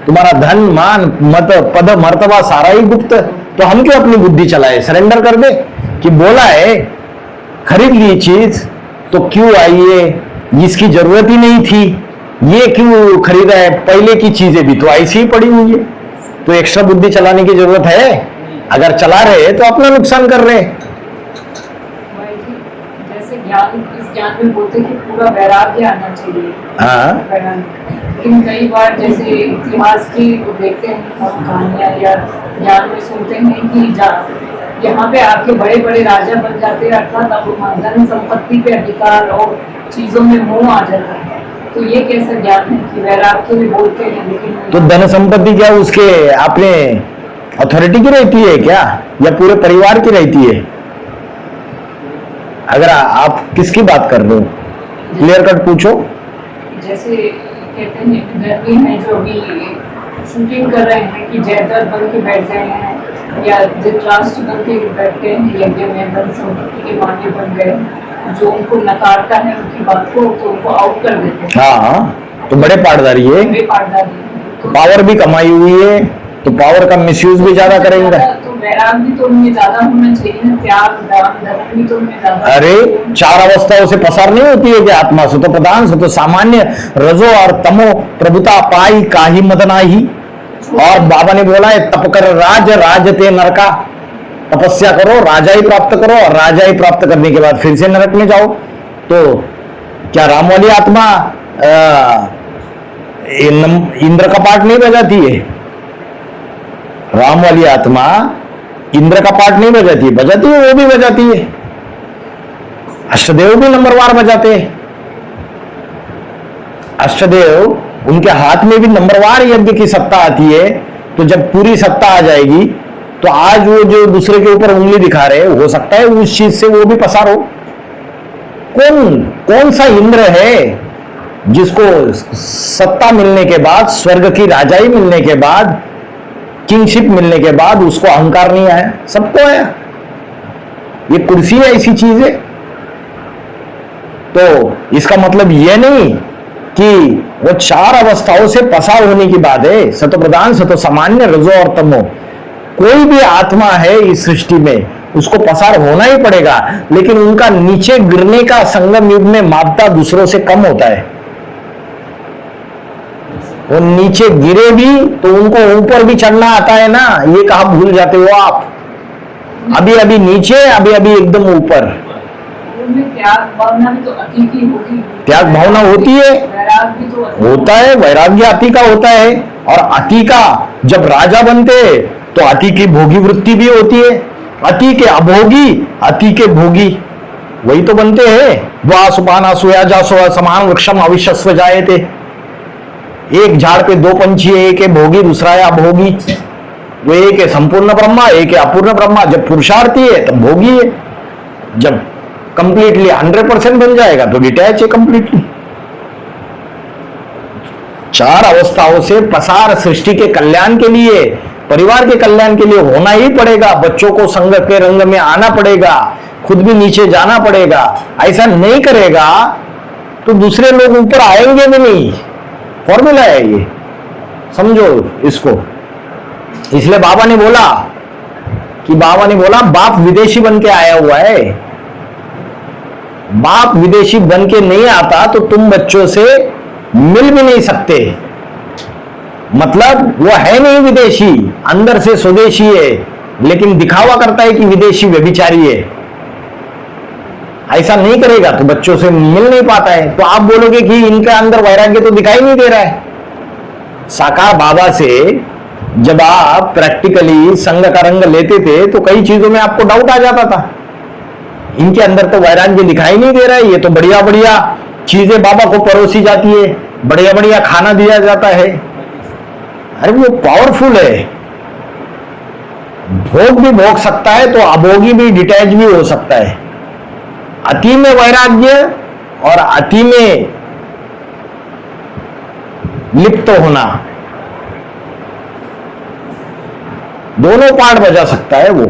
तुम्हारा धन, मान, मत, पद, मर्तबा सारा ही गुप्त। तो हम क्यों अपनी बुद्धि चलाए? सरेंडर कर दे कि बोला है खरीद ली चीज तो क्यों आई है, इसकी जरूरत ही नहीं थी, ये क्यों खरीदा है? पहले की चीजें भी तो ऐसी ही पड़ी हुई है, तो एक्स्ट्रा बुद्धि चलाने की जरूरत है? अगर चला रहे तो अपना नुकसान कर रहे। जैसे ज्ञान, इस ज्ञान में बोलते हैं कि पूरा वैराग्य आना चाहिए। हाँ, लेकिन कई बार जैसे इतिहास की वो देखते हैं हम कहानियां या ज्ञान में सुनते हैं कि यहाँ पे आके बड़े बड़े राजा बन जाते हैं, अर्थात अब धन संपत्ति पे अधिकार और चीजों में मोह आ जाता है। तो ये कैसा ज्ञान है कि वैराग्य भी बोलते हैं लेकिन तो धन संपत्ति क्या उसके अपने अथॉरिटी की रहती है क्या, या पूरे परिवार की रहती है? अगर आप किसकी बात कर रहे हो, क्लियर कट पूछो। जैसे कहते हैं धर्मी हैं जो अभी शूटिंग कर रहे हैं कि जयदर बन के बैठ गए हैं या धृतराष्ट्र बन के बैठ गए हैं यज्ञ में, धन संपत्ति के मांगे बन गए, जो उनको नकारता है उनकी बात को तो उनको आउट कर देते हैं। हाँ, तो बड़े पाठधारी है, तो पावर भी कमाई हुई है, तो पावर का मिसयूज भी ज्यादा करेंगे। तो वैराग भी तो उनमें ज्यादा होना चाहिए ना, त्याग, दान, धर्म भी तो उनमें ज्यादा। अरे 4 अवस्थाओं से पसार नहीं होती है कि आत्मा से तो प्रधान से तो सामान्य रजो और तमो प्रभुता पाई काही मद नाही। और बाबा ने बोला है तप कर राजते नरका, तपस्या करो, राजा ही प्राप्त करो, और राजा ही प्राप्त करने के बाद फिर से नरक में जाओ। तो क्या राम वाली आत्मा इंद्र का पाठ नहीं बजाती है? राम वाली आत्मा इंद्र का पाठ नहीं बजाती है? बजाती है, वो भी बजाती है। अष्टदेव भी नंबरवार बजाते हैं। अष्टदेव उनके हाथ में भी नंबरवार यज्ञ की सत्ता आती है। तो जब पूरी सत्ता आ जाएगी तो आज वो जो दूसरे के ऊपर उंगली दिखा रहे, हो सकता है उस चीज से वो भी पसार हो। कौन सा इंद्र है जिसको सत्ता मिलने के बाद, स्वर्ग की राजाई मिलने के बाद, किंगशिप मिलने के बाद उसको अहंकार नहीं आया? सबको आया। ये कुर्सी ऐसी चीज है। तो इसका मतलब यह नहीं कि वो 4 अवस्थाओं से पसार होने की बात है। सतो प्रधान, सतो सामान्य, रजो और तमो। कोई भी आत्मा है इस सृष्टि में, उसको पसार होना ही पड़ेगा, लेकिन उनका नीचे गिरने का संगम युग में मापता दूसरों से कम होता है। वो नीचे गिरे भी तो उनको ऊपर भी चढ़ना आता है ना, ये कहा भूल जाते हो आप। अभी अभी नीचे, अभी अभी एकदम ऊपर। में त्याग भावना भी तो अति की होगी। त्याग भावना होती है, वैराग भी तो होता है, वैराग्य अति का होता है। और अति का जब राजा बनते तो अति की भोगी वृत्ति भी होती है, अति के अभोगी अति के भोगी वही तो बनते हैं। द्वा सुपाना सुया जा सो समान वृक्षम अविश्वस्व जाए थे। एक झाड़ पे दो पंछी है, एक है भोगी दूसरा है अभोगी। वो एक है संपूर्ण ब्रह्मा, एक है अपूर्ण ब्रह्मा। जब पुरुषार्थी है तब भोगी है, जब कंप्लीटली 100% बन जाएगा तो डिटैच है कंप्लीटली। चार अवस्थाओं से पसार सृष्टि के कल्याण के लिए, परिवार के कल्याण के लिए होना ही पड़ेगा। बच्चों को संग के रंग में आना पड़ेगा, खुद भी नीचे जाना पड़ेगा। ऐसा नहीं करेगा तो दूसरे लोग ऊपर आएंगे भी नहीं। फॉर्मूला है ये, समझो इसको। इसलिए बाबा ने बोला बाप विदेशी बन के आया हुआ है। बाप विदेशी बन के नहीं आता तो तुम बच्चों से मिल भी नहीं सकते। मतलब वो है नहीं विदेशी, अंदर से स्वदेशी है, लेकिन दिखावा करता है कि विदेशी व्यभिचारी है। ऐसा नहीं करेगा तो बच्चों से मिल नहीं पाता है। तो आप बोलोगे कि इनके अंदर वैराग्य तो दिखाई नहीं दे रहा है। साकार बाबा से जब आप प्रैक्टिकली संग का रंग लेते थे तो कई चीजों में आपको डाउट आ जाता था, इनके अंदर तो वैराग्य दिखाई नहीं दे रहा है। ये तो बढ़िया बढ़िया चीजें बाबा को परोसी जाती है, बढ़िया बढ़िया खाना दिया जाता है। अरे वो पावरफुल है, भोग भी भोग सकता है तो अभोगी भी, डिटैच भी हो सकता है। अति में वैराग्य और अति में लिप्त होना, दोनों पार्ट बजा सकता है वो।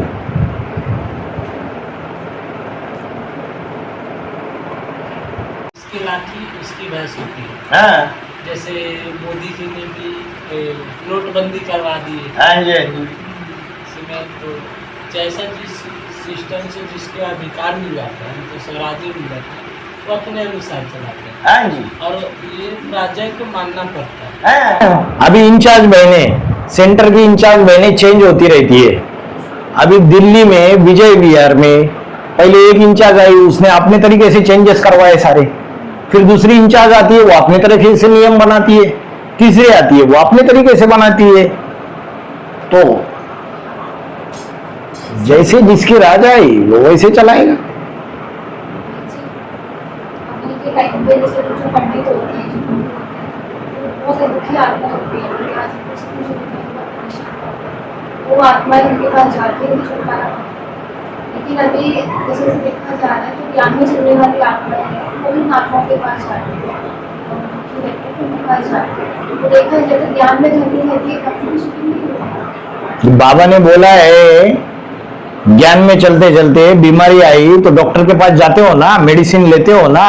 इसकी लाठी उसकी भैंस होती है। हाँ जैसे मोदी जी ने भी नोटबंदी करवा दी है। हाँ जी इसमें तो जैसा जिस सिस्टम से जिसके अधिकार मिल जाता है, तो स्वराज्य मिल जाता है, वो अपने अनुसार चलाते हैं। हाँ जी। और ये राजा को मानना पड़ता है। अभी इंचार्ज बहने, सेंटर की इंचार्ज बहने चेंज होती रहती है। अभी दिल्ली में विजय विहार में पहले एक इंचार्ज आई, उसने अपने तरीके से चेंजेस करवाए सारे। फिर दूसरी इंचार्ज आती है, वो अपने तरीके से नियम बनाती है। तीसरी आती है, वो अपने तरीके से बनाती है। तो जैसे जिसकी राजा आई वो वैसे चलाएगा। अभी के टाइम पे जैसे जो पंडित होते हैं, बहुत से दुखी आत्मा होती है, उनके पास कुछ नहीं होता है, बहुत परेशान होते हैं। वो आत्माएं उनके पास जाती है छुटकारा पाने। लेकिन अभी जैसे देखा जा रहा है जो ज्ञान में चलने वाली आत्माएं हैं वो भी आत्माओं के पास जाती है, दुखी रहते हैं उनके पास जाती है। तो देखा जब तक ज्ञान में चलती रहती है कभी भी सुखी नहीं होती। बाबा ने बोला है ज्ञान में चलते चलते बीमारी आई तो डॉक्टर के पास जाते हो ना, मेडिसिन लेते हो ना।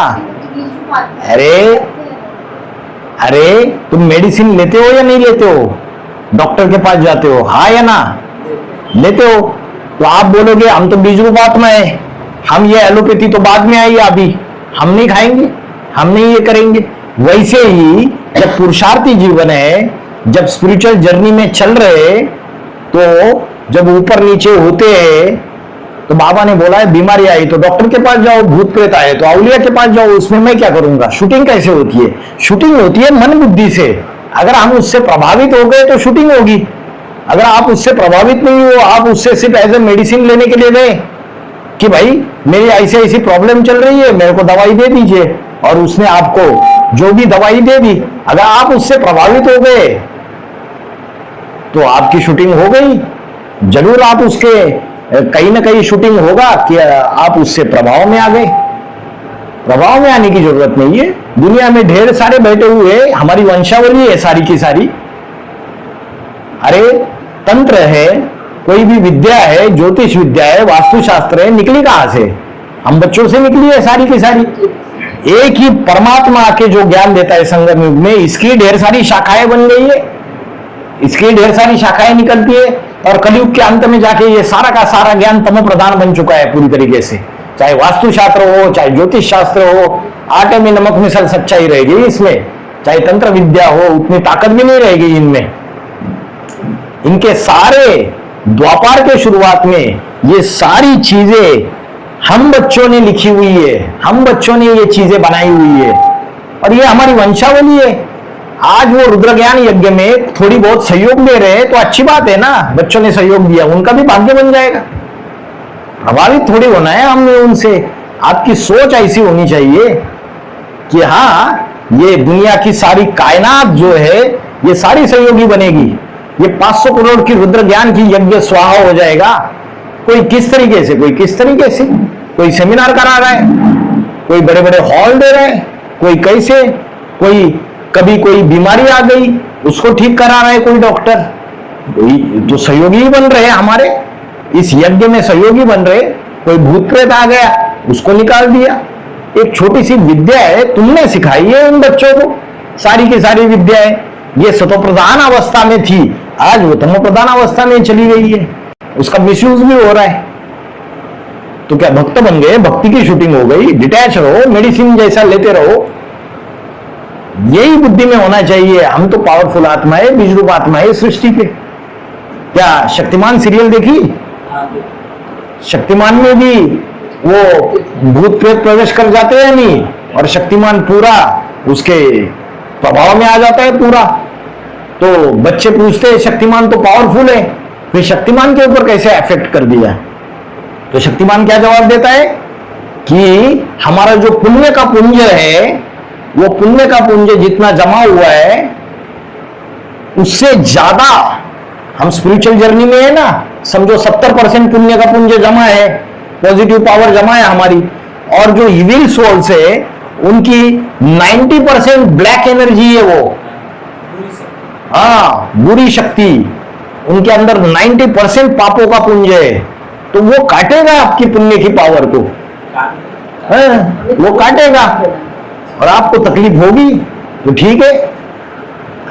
अरे तुम मेडिसिन लेते हो या नहीं लेते हो? डॉक्टर के पास जाते हो, हाँ या ना? लेते हो। तो आप बोलोगे हम तो बीज रूप आत्मा है, हम ये एलोपैथी तो बाद में आई, अभी हम नहीं खाएंगे, हम नहीं ये करेंगे। वैसे ही जब पुरुषार्थी जीवन है, जब स्पिरिचुअल जर्नी में चल रहे, तो जब ऊपर नीचे होते हैं तो बाबा ने बोला है बीमारी आई तो डॉक्टर के पास जाओ, भूत प्रेत आए तो औलिया के पास जाओ। उसमें मैं क्या करूंगा? शूटिंग कैसे होती है? शूटिंग होती है मन बुद्धि से। अगर हम उससे प्रभावित हो गए तो शूटिंग होगी। अगर आप उससे प्रभावित नहीं हो, आप उससे सिर्फ एज ए मेडिसिन लेने के लिए गए कि भाई मेरी ऐसी ऐसी प्रॉब्लम चल रही है, मेरे को दवाई दे दीजिए, और उसने आपको जो भी दवाई दे दी, अगर आप उससे प्रभावित हो गए तो आपकी शूटिंग हो गई। जरूर आप उसके कहीं ना कहीं शूटिंग होगा कि आप उससे प्रभाव में आ गए। प्रभाव में आने की जरूरत नहीं है। दुनिया में ढेर सारे बैठे हुए, हमारी वंशावली है सारी की सारी। अरे तंत्र है, कोई भी विद्या है, ज्योतिष विद्या है, वास्तुशास्त्र है, निकली कहां से? हम बच्चों से निकली है सारी की सारी। एक ही परमात्मा आके जो ज्ञान देता है संगम युग में, इसकी ढेर सारी शाखाएं बन गई है, इसकी ढेर सारी शाखाएं निकलती है, और कलयुग के अंत में जाके ये सारा का सारा ज्ञान तमो प्रधान बन चुका है पूरी तरीके से। चाहे वास्तुशास्त्र हो, चाहे ज्योतिष शास्त्र हो, आटे में नमक मिसल सच्चाई रहेगी इसमें। चाहे तंत्र विद्या हो, उतनी ताकत भी नहीं रहेगी इनमें। इनके सारे द्वापार के शुरुआत में ये सारी चीजें हम बच्चों ने लिखी हुई है, हम बच्चों ने ये चीजें बनाई हुई है और ये हमारी वंशावली है। आज वो रुद्र ज्ञान यज्ञ में थोड़ी बहुत सहयोग दे रहे हैं तो अच्छी बात है ना, बच्चों ने सहयोग दिया, उनका भी भाग्य बन जाएगा। प्रभावित थोड़ी होना है हमने उनसे। आपकी सोच ऐसी होनी चाहिए कि हाँ, ये दुनिया की सारी कायनात जो है ये सारी सहयोगी बनेगी, ये 500 करोड़ की रुद्र ज्ञान की यज्ञ स्वाहा हो जाएगा। कोई किस तरीके से, कोई किस तरीके से, कोई सेमिनार करा रहा है, कोई बड़े बड़े हॉल दे रहा है, कोई कैसे, कोई कभी कोई बीमारी आ गई उसको ठीक करा रहा है कोई डॉक्टर, तो सहयोगी बन रहे हैं हमारे इस यज्ञ में, सहयोगी बन रहे। कोई भूत प्रेत आ गया उसको निकाल दिया। एक छोटी सी विद्या है, तुमने सिखाई है उन बच्चों को, सारी की सारी विद्याएं ये सतो प्रधान अवस्था में थी, आज वो तमो प्रधान अवस्था में चली गई है, उसका मिसयूज भी हो रहा है। तो क्या भक्त बन गए, भक्ति की शूटिंग हो गई, डिटैच रहो, मेडिसिन जैसा लेते रहो, यही बुद्धि में होना चाहिए। हम तो पावरफुल आत्मा है, बीज रूप आत्मा है सृष्टि के। क्या शक्तिमान सीरियल देखी? शक्तिमान में भी वो भूत प्रेत प्रवेश कर जाते हैं नहीं, और शक्तिमान पूरा उसके प्रभाव में आ जाता है पूरा। तो बच्चे पूछते हैं शक्तिमान तो पावरफुल है, फिर शक्तिमान के ऊपर कैसे अफेक्ट कर दिया? तो शक्तिमान क्या जवाब देता है कि हमारा जो पुण्य का पुंज है, वो पुण्य का पुंज जितना जमा हुआ है उससे ज्यादा हम स्पिरिचुअल जर्नी में है ना, समझो 70% पुण्य का पुंज जमा है, पॉजिटिव पावर जमा है हमारी, और जो इविल सोल्स है उनकी 90% ब्लैक एनर्जी है वो, हाँ बुरी शक्ति, उनके अंदर 90% पापों का पुंज है। तो वो काटेगा आपकी पुण्य की पावर को, वो काटेगा और आपको तकलीफ होगी। तो ठीक है,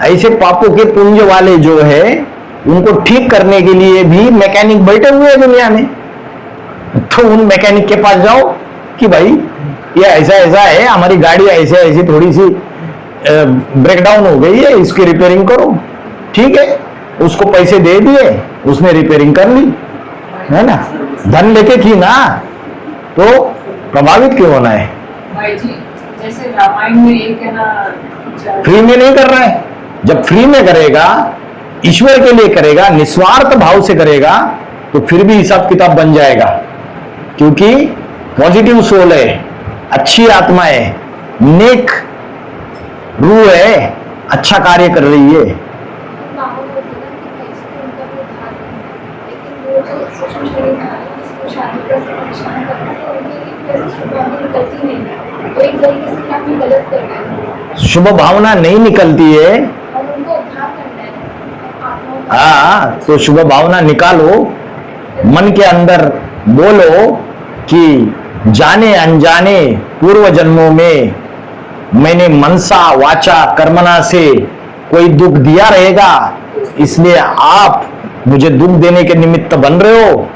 ऐसे पापों के पुंज वाले जो है उनको ठीक करने के लिए भी मैकेनिक बैठे हुए हैं दुनिया में। तो उन मैकेनिक के पास जाओ कि भाई ये ऐसा ऐसा है, हमारी गाड़ी ऐसे ऐसी थोड़ी सी ब्रेकडाउन हो गई है, इसकी रिपेयरिंग करो। ठीक है, उसको पैसे दे दिए, उसने रिपेयरिंग कर ली, है ना, धन लेके की ना, तो प्रभावित क्यों होना है? भाई जी जैसे रामायण में एक है ना, फ्री में नहीं कर रहा है। जब फ्री में करेगा, ईश्वर के लिए करेगा, निस्वार्थ भाव से करेगा, तो फिर भी हिसाब किताब बन जाएगा, क्योंकि पॉजिटिव सोल है, अच्छी आत्मा है, नेक रूह है, अच्छा कार्य कर रही है। शुभ भावना नहीं निकलती है, हाँ, तो शुभ भावना निकालो, मन के अंदर बोलो कि जाने अनजाने पूर्व जन्मों में मैंने मनसा वाचा कर्मणा से कोई दुख दिया रहेगा, इसलिए आप मुझे दुख देने के निमित्त बन रहे हो।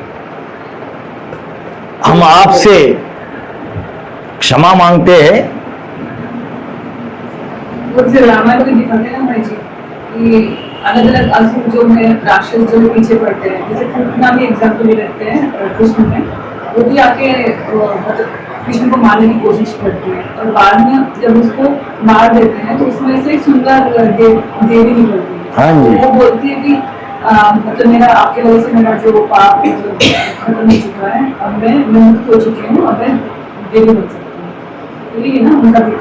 हम आपसे क्षमा मांगते हैं। रामायण में दिखाते हैं ना भाई जी कि अलग अलग असुर जो है, राक्षस जो है पीछे पड़ते हैं, जैसे कृष्णा भी एग्जाम्पल ले रखते हैं कृष्ण में, वो भी आके मतलब कृष्ण को मारने की कोशिश करती है, और बाद में जब उसको मार देते हैं तो उसमें से एक सुंदर देवी निकलती है। हाँ जी। वो बोलती है कि मतलब मेरा आपके वजह से मेरा जो पाप खत्म हो चुका है, अब मैं मुक्त हो चुकी हूँ, अब मैं देवी बन सकती हूँ। तो ये ना उनका भी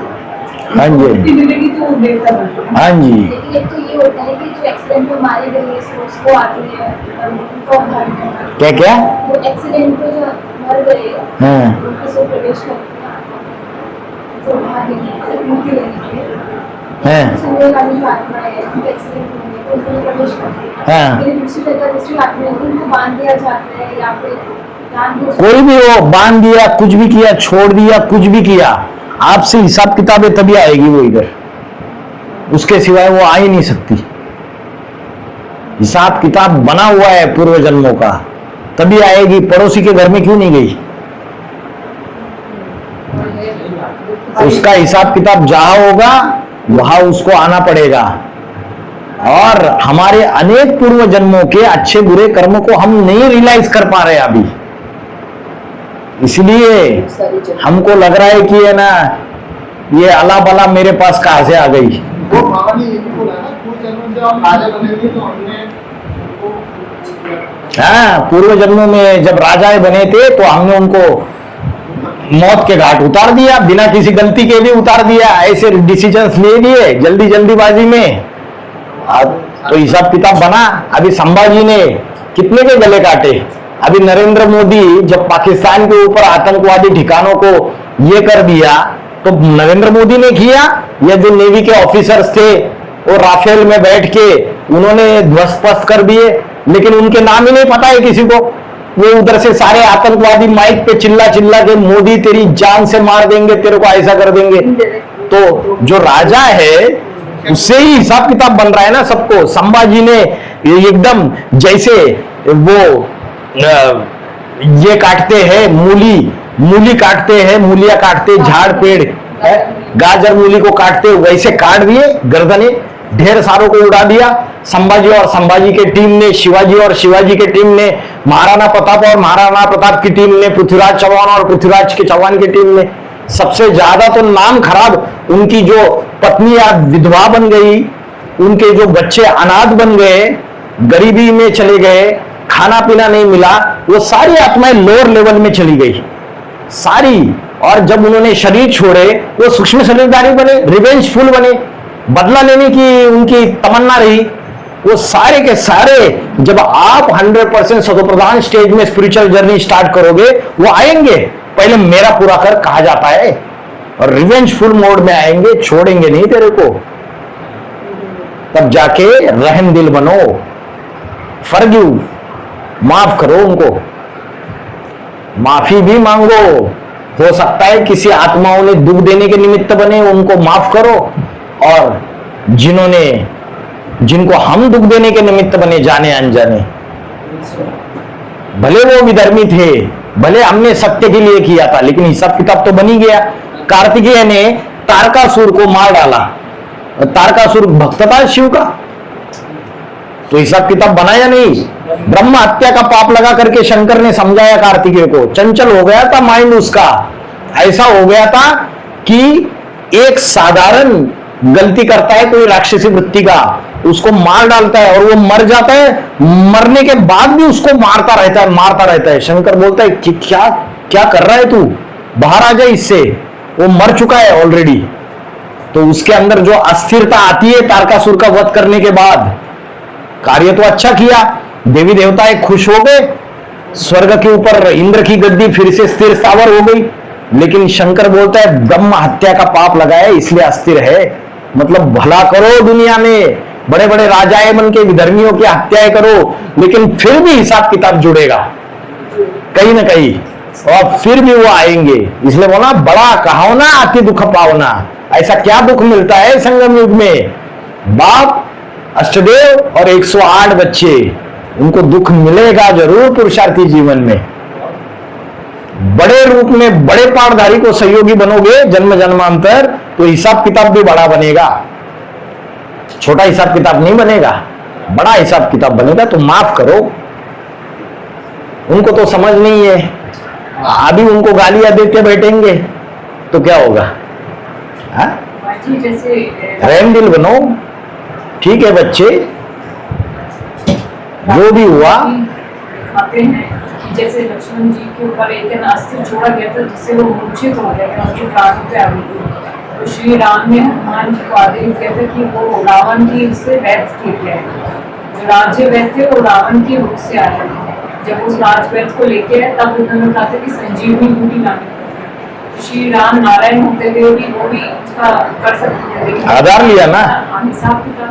हाँ जी, मिलेगी तो वो देवता बनते हैं। हाँ जी। लेकिन एक तो ये होता है कि जो एक्सीडेंट में मारी गई है उसको आती है उनको उद्धार करना, क्या क्या? वो एक्सीडेंट में जो मर गए हाँ उनको से प्रवेश करते हैं, जो उद्धार देने मुक्ति देने के लिए हाँ सुनने वाली जो आत्मा है, उनको एक्सीडेंट होने को उनको प्रवेश करते हैं। हाँ। लेकिन दूसरी जगह दूसरी आत्मा है उनको बांध दिया जाता है, या फिर कोई भी हो, बांध दिया, कुछ भी किया, छोड़ दिया, कुछ भी किया, आपसे हिसाब किताबें तभी आएगी वो इधर, उसके सिवाय वो आ ही नहीं सकती। हिसाब किताब बना हुआ है पूर्व जन्मों का, तभी आएगी। पड़ोसी के घर में क्यों नहीं गई? उसका हिसाब किताब जहां होगा वहां उसको आना पड़ेगा। और हमारे अनेक पूर्व जन्मों के अच्छे बुरे कर्मों को हम नहीं रियलाइज कर पा रहे अभी। इसलिए हमको लग रहा है कि है ना, ये अला बला मेरे पास कहां से आ गई। वो बाबा ने ये भी बोला ना, पूर्व जन्म जब हम राजा बनेंगे तो हमने हाँ, पूर्व जन्मों में जब राजाएं बने थे तो हमने उनको मौत के घाट उतार दिया, बिना किसी गलती के भी उतार दिया। ऐसे डिसीजंस ले लिए जल्दी जल्दीबाजी में। तो हिसाब किताब बना। अभी संभाजी ने कितने के गले काटे। अभी नरेंद्र मोदी जब पाकिस्तान के ऊपर आतंकवादी ठिकानों को ये कर दिया तो नरेंद्र मोदी ने किया, या जो नेवी के ऑफिसर्स थे वो राफेल में बैठ के उन्होंने ध्वस्त कर दिए, लेकिन उनके नाम ही नहीं पता है किसी को। वो उधर से सारे आतंकवादी माइक पे चिल्ला चिल्ला के मोदी तेरी जान से मार देंगे, तेरे को ऐसा कर देंगे। तो जो राजा है उससे ही हिसाब किताब बन रहा है ना सबको। संभाजी ने एकदम जैसे वो ये काटते हैं मूली काटते हैं, मूलियां काटते झाड़ पेड़ है, गाजर मूली को काटते वैसे काट दिए, गर्दने ढेर सारों को उड़ा दिया। संभाजी और संभाजी के टीम ने, शिवाजी और शिवाजी के टीम ने, महाराणा प्रताप और महाराणा प्रताप की टीम ने, पृथ्वीराज चौहान और पृथ्वीराज के चौहान की टीम ने। सबसे ज्यादा तो नाम खराब, उनकी जो पत्नियां विधवा बन गई, उनके जो बच्चे अनाथ बन गए, गरीबी में चले गए, खाना पीना नहीं मिला, वो सारी आत्माएं लोअर लेवल में चली गई सारी। और जब उन्होंने शरीर छोड़े वो सूक्ष्म शरीरधारी बने, रिवेंजफुल बने, बदला लेने की उनकी तमन्ना रही। वो सारे के सारे जब आप 100% सतोप्रधान स्टेज में स्पिरिचुअल जर्नी स्टार्ट करोगे वो आएंगे। पहले मेरा पूरा कर कहा जाता है और रिवेंजफुल मोड में आएंगे, छोड़ेंगे नहीं तेरे को। तब जाके रहम दिल बनो, फॉरगिव, माफ करो उनको, माफी भी मांगो। हो सकता है किसी आत्माओं ने दुख देने के निमित्त बने, उनको माफ करो। और जिनको हम दुख देने के निमित्त बने, जाने अनजाने, भले वो विधर्मी थे, भले हमने सत्य के लिए किया था, लेकिन हिसाब किताब तो बनी गया। कार्तिकेय ने तारकासुर को मार डाला, तारकासुर भक्त था शिव का, तो हिसाब किताब बनाया नहीं। ब्रह्म हत्या का पाप लगा करके शंकर ने समझाया कार्तिकेय को, चंचल हो गया था माइंड उसका। ऐसा हो गया था कि एक साधारण गलती करता है कोई राक्षसी वृत्ति का, उसको मार डालता है और वो मर जाता है, मरने के बाद भी उसको मारता रहता है। शंकर बोलता है कि क्या क्या कर रहा है तू, बाहर आ जा इससे, वो मर चुका है ऑलरेडी। तो उसके अंदर जो अस्थिरता आती है तारकासुर का वध करने के बाद, कार्य तो अच्छा किया, देवी देवताएं खुश हो गए, स्वर्ग के ऊपर इंद्र की गद्दी फिर से स्थिर स्थावर हो गई। लेकिन शंकर बोलता है ब्रह्म हत्या का पाप लगाया इसलिए अस्थिर है। मतलब भला करो दुनिया में, बड़े बड़े राजाएं बन के विधर्मियों की हत्याएं करो, लेकिन फिर भी हिसाब किताब जुड़ेगा कहीं ना कहीं, और फिर भी वो आएंगे। इसलिए बोला बड़ा कहाओ ना अति दुख पावना। ऐसा क्या दुख मिलता है संगम युग में? बाप, अष्टदेव और 108 बच्चे, उनको दुख मिलेगा जरूर पुरुषार्थी जीवन में। बड़े रूप में बड़े पाठधारी को सहयोगी बनोगे जन्म जन्मांतर, तो हिसाब किताब भी बड़ा बनेगा, छोटा हिसाब किताब नहीं बनेगा, बड़ा हिसाब किताब बनेगा। तो माफ करो, उनको तो समझ नहीं है, अभी उनको गालियां देते बैठेंगे तो क्या होगा? रहम दिल बनो, ठीक है बच्चे, जो भी हुआ। दिखाते हैं कि जैसे लक्ष्मण जी के ऊपर एक अस्त्र छोड़ा गया था जिससे वो मूर्छित हो गए थे, उनके प्राणों पे आगे थे। तो श्री राम ने हनुमान जी को आदेश दिया था कि वो रावण की उससे वैध किए गए, जो राज्य वैध थे वो रावण की मुख से आए थे। जब उस राजवैध को लेके आए तब उन्होंने कहा था कि संजीवनी बूटी लानी। श्री राम नारायण होते हुए भी वो भी उसका कर सकते थे, आधार लिया ना, हिसाब किताब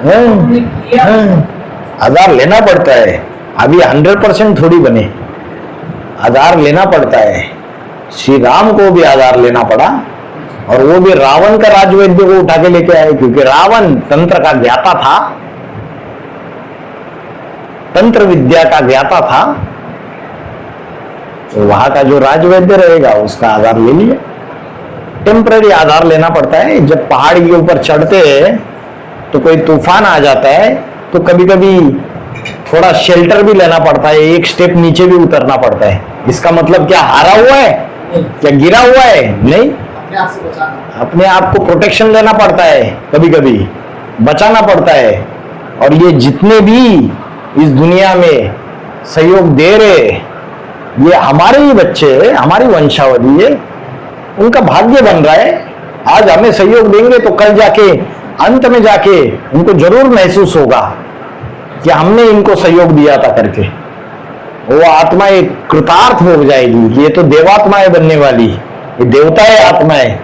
आधार लेना पड़ता है। अभी 100% थोड़ी बने, आधार लेना पड़ता है। श्री राम को भी आधार लेना पड़ा, और वो भी रावण का राजवैद्य को उठा के लेके आए, क्योंकि रावण तंत्र का ज्ञाता था, तंत्र विद्या का ज्ञाता था। तो वहां का जो राजवैद्य रहेगा उसका आधार ले लिया। टेम्पररी आधार लेना पड़ता है। जब पहाड़ के ऊपर चढ़ते हैं तो कोई तूफान आ जाता है तो कभी कभी थोड़ा शेल्टर भी लेना पड़ता है, एक स्टेप नीचे भी उतरना पड़ता है। इसका मतलब क्या हारा हुआ है? क्या गिरा हुआ है? नहीं, अपने आप से बचाना। अपने आप को प्रोटेक्शन लेना पड़ता है, कभी कभी बचाना पड़ता है। और ये जितने भी इस दुनिया में सहयोग दे रहे, ये हमारे ही बच्चे, हमारी वंशावली है, उनका भाग्य बन रहा है। आज हमें सहयोग देंगे तो कल जाके अंत में जाके उनको जरूर महसूस होगा कि हमने इनको सहयोग दिया था करके। वो आत्मा एक कृतार्थ हो जाएगी कि ये तो देवात्माएं बनने वाली, ये देवता है आत्माएं,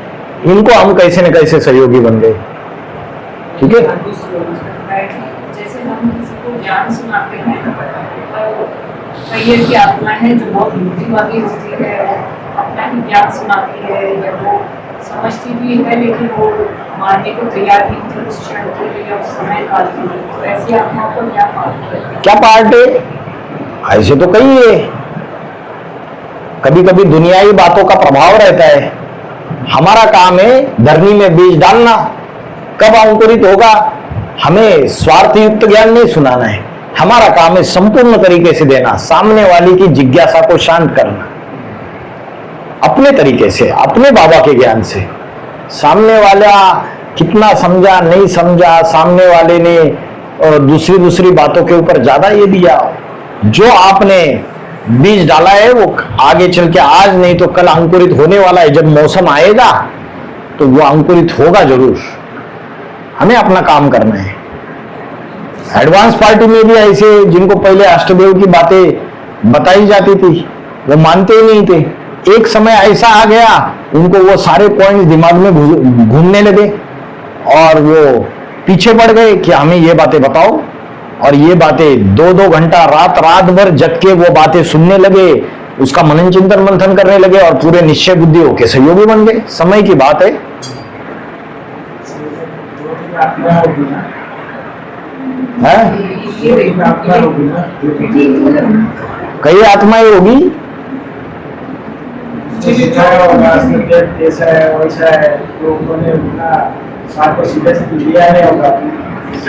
इनको हम कैसे न कैसे सहयोगी बन गए। ठीक है, जैसे हम किसी को ज्ञान सुनाते हैं तो कई ऐसी आत्मा है जो बहुत बुद्धिवादी होती है, अपना ही ज्ञान सुनाती है या वो समझती भी है लेकिन वो मानने को तैयार नहीं थी उस क्षण के लिए, उस समय काल के लिए। तो ऐसी आत्माओं को क्या पार्ट है? क्या पार्ट है? ऐसे तो कई है। कभी कभी दुनियावी बातों का प्रभाव रहता है। हमारा काम है धरनी में बीज डालना, कब अंकुरित होगा हमें स्वार्थ युक्त ज्ञान नहीं सुनाना है। हमारा काम है संपूर्ण तरीके से देना, सामने वाली की जिज्ञासा को शांत करना, अपने तरीके से, अपने बाबा के ज्ञान से। सामने वाला कितना समझा नहीं समझा, सामने वाले ने दूसरी बातों के ऊपर ज्यादा ये दिया, जो आपने बीज डाला है वो आगे चल के आज नहीं तो कल अंकुरित होने वाला है। जब मौसम आएगा तो वो अंकुरित होगा जरूर। हमें अपना काम करना है। एडवांस पार्टी में भी ऐसे जिनको पहले अष्टदेव की बातें बताई जाती थी वो मानते ही नहीं थे। एक समय ऐसा आ गया उनको वो सारे पॉइंट्स दिमाग में घूमने लगे और वो पीछे पड़ गए कि हमें ये बातें बताओ, और ये बातें 2-2 घंटा रात भर जग के वो बातें सुनने लगे, उसका मनन चिंतन मंथन करने लगे और पूरे निश्चय बुद्धि होके सहयोगी बन गए। समय की बात है। कई आत्माएं होगी, ऐसा है वैसा है, तो उन्होंने उतना बात को सीधे से लिया नहीं होगा।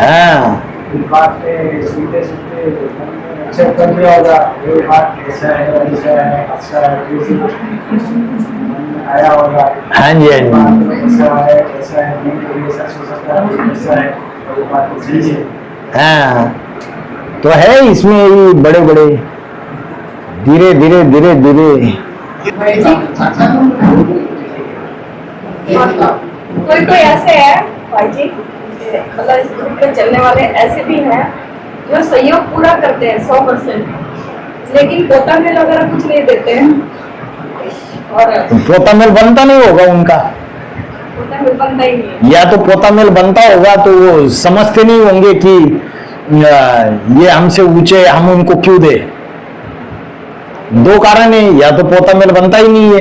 हाँ, बात में सीधे एक्सेप्ट कर लिया होगा, ये बात ऐसा है वैसा है, अच्छा है, आया होगा। हाँ जी, हाँ जी, ऐसा है ऐसा है, नहीं ऐसा सोच सकता है, ऐसा है, वो बात सही है। हाँ, तो है इसमें ये बड़े बड़े धीरे धीरे धीरे धीरे कोई ऐसे है भाई जी, मतलब इस ग्रुप में चलने वाले ऐसे भी हैं जो सहयोग पूरा करते हैं 100%, लेकिन पोता मेल वगैरह कुछ नहीं देते हैं। और पोता मेल बनता नहीं होगा उनका, पोता मेल बनता ही नहीं है। या तो पोता मेल बनता होगा तो वो समझते नहीं होंगे कि ये हमसे ऊंचे, हम उनको क्यों दे। 2 कारण है, या तो पोता मेल बनता ही नहीं है,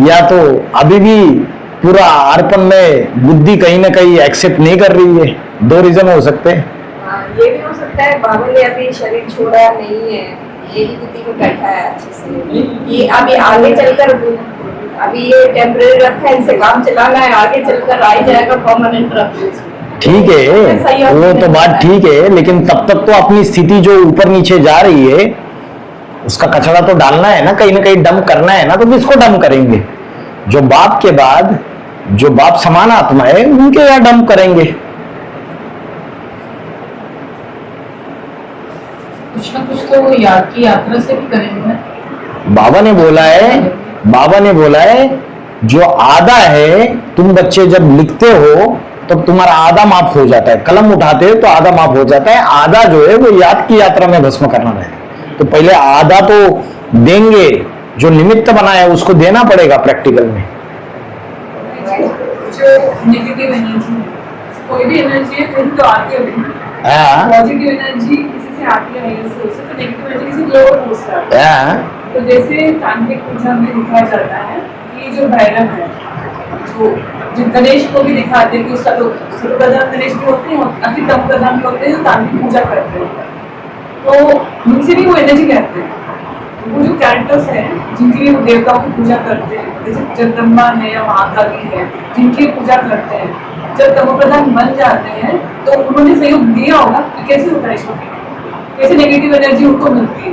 या तो अभी भी पूरा अर्पण में बुद्धि कहीं ना कहीं एक्सेप्ट नहीं कर रही है। 2 रीजन हो सकते हैं। ये भी हो सकता है बाबा ने अभी शरीर छोड़ा नहीं है, ये भी बुद्धि में बैठा है अच्छे से। ये अभी आगे चलकर, अभी ये टेम्परेरी रखा है, इनसे काम चलाना है, आगे चलकर आ ही जाएगा परमानेंट रख। ठीक है, वो तो बात ठीक है, लेकिन तब तक तो अपनी स्थिति जो ऊपर नीचे जा रही है उसका कचरा तो डालना है ना कहीं डंप करना है ना। तो किसको डंप करेंगे? जो बाप के बाद जो बाप समान आत्मा है उनके यहाँ डंप करेंगे। कुछ ना कुछ तो याद की यात्रा से भी करेंगे। बाबा ने बोला है जो आधा है, तुम बच्चे जब लिखते हो तो तुम्हारा आधा माफ हो जाता है, कलम उठाते हो तो आधा माफ हो जाता है, आधा जो है वो याद की यात्रा में भस्म करना है। तो पहले आधा तो देंगे, जो निमित्त बना है उसको देना पड़ेगा प्रैक्टिकल में। जो नेगेटिव एनर्जी, कोई भी एनर्जी है कहीं तो आती है। हाँ, पॉजिटिव एनर्जी किसी से आती है तो नेगेटिव एनर्जी किसी लोअर होता है। हाँ, तो जैसे तांत्रिक पूजा में दिखाया जाता है कि जो भैरव है, जो गणेश को भी दिखाते हैं कि सर्वप्रधान गणेश भी होते हैं, अति दम प्रधान भी होते हैं जो तांत्रिक पूजा करते हैं। तो उनसे भी वो एनर्जी कहते हैं। वो जो कैरेक्टर्स हैं जिनके लिए वो देवताओं की पूजा करते हैं, जैसे जगदम्बा है या महाकाली है, जिनकी पूजा करते हैं, जब तमो प्रधान बन जाते हैं तो उन्होंने सहयोग दिया होगा कि कैसे होता है इसको, कैसे नेगेटिव एनर्जी उनको मिलती है।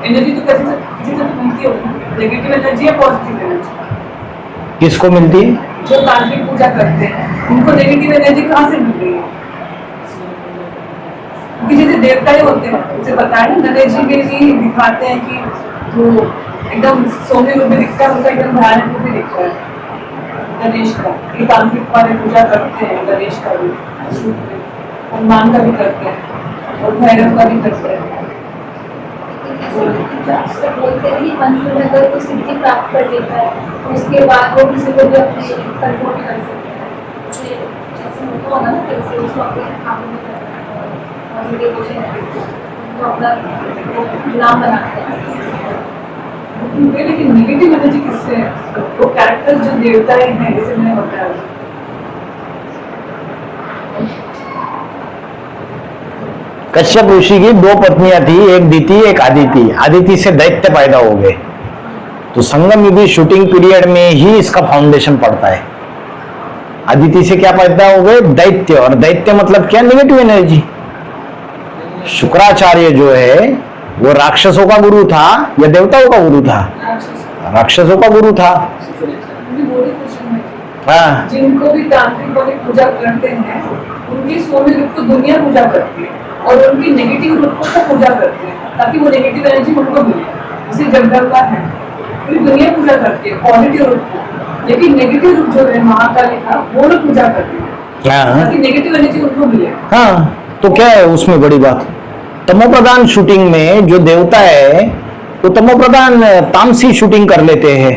एनर्जी तो किसी से मिलती होगी, नेगेटिव एनर्जी या पॉजिटिव एनर्जी। किसको मिलती है? जो तांत्रिक पूजा करते हैं उनको नेगेटिव एनर्जी कहाँ से मिल रही है? क्योंकि जैसे देवता ही होते हैं, उसे बताया ना, गणेश जी में भी दिखाते हैं कि जो एकदम सोने रूप में दिखता है उनका एकदम भयानक रूप में दिखता है गणेश का। ये तांत्रिक वाले पूजा करते हैं गणेश का भी, हनुमान का भी करते हैं और भैरव का भी करते हैं। ऐसे बोलते हैं कि मंत्र में अगर कोई सिद्धि प्राप्त कर लेता है उसके बाद वो किसी को भी अपने कंट्रोल कर सकते हैं। जैसे होता होगा ना कैसे उसको अपने काबू में करना है और ये कुछ उनको अपना गुलाम बनाते हैं। लेकिन नेगेटिव एनर्जी किससे है? वो कैरेक्टर जो देवता हैं जैसे मैंने बताया, कश्यप ऋषि की 2 पत्नियां थी, एक दीति एक आदिति। आदिति से दैत्य पैदा हो गए। तो संगम युगी शूटिंग पीरियड में ही इसका फाउंडेशन पड़ता है। आदिति से क्या पैदा हो गए? दैत्य। और दैत्य मतलब क्या? Negative energy. शुक्राचार्य जो है वो राक्षसों का गुरु था या देवताओं का गुरु था? राक्षसों का गुरु था। हाँ, जिनको भी तांत्रिक वाले पूजा करते हैं उनकी सोने रूप को दुनिया पूजा करती है और उनकी नेगेटिव रूप को पूजा करते हैं ताकि वो नेगेटिव एनर्जी उनको मिले। जैसे जगदम्बा है पूरी दुनिया पूजा करती है पॉजिटिव रूप को, लेकिन नेगेटिव रूप जो है महाकाली का वो लोग पूजा करते हैं ताकि नेगेटिव एनर्जी उनको मिले। हाँ, तो क्या है उसमें बड़ी बात? तमो प्रधान शूटिंग में जो देवता है वो तमो प्रधान तामसी शूटिंग कर लेते हैं,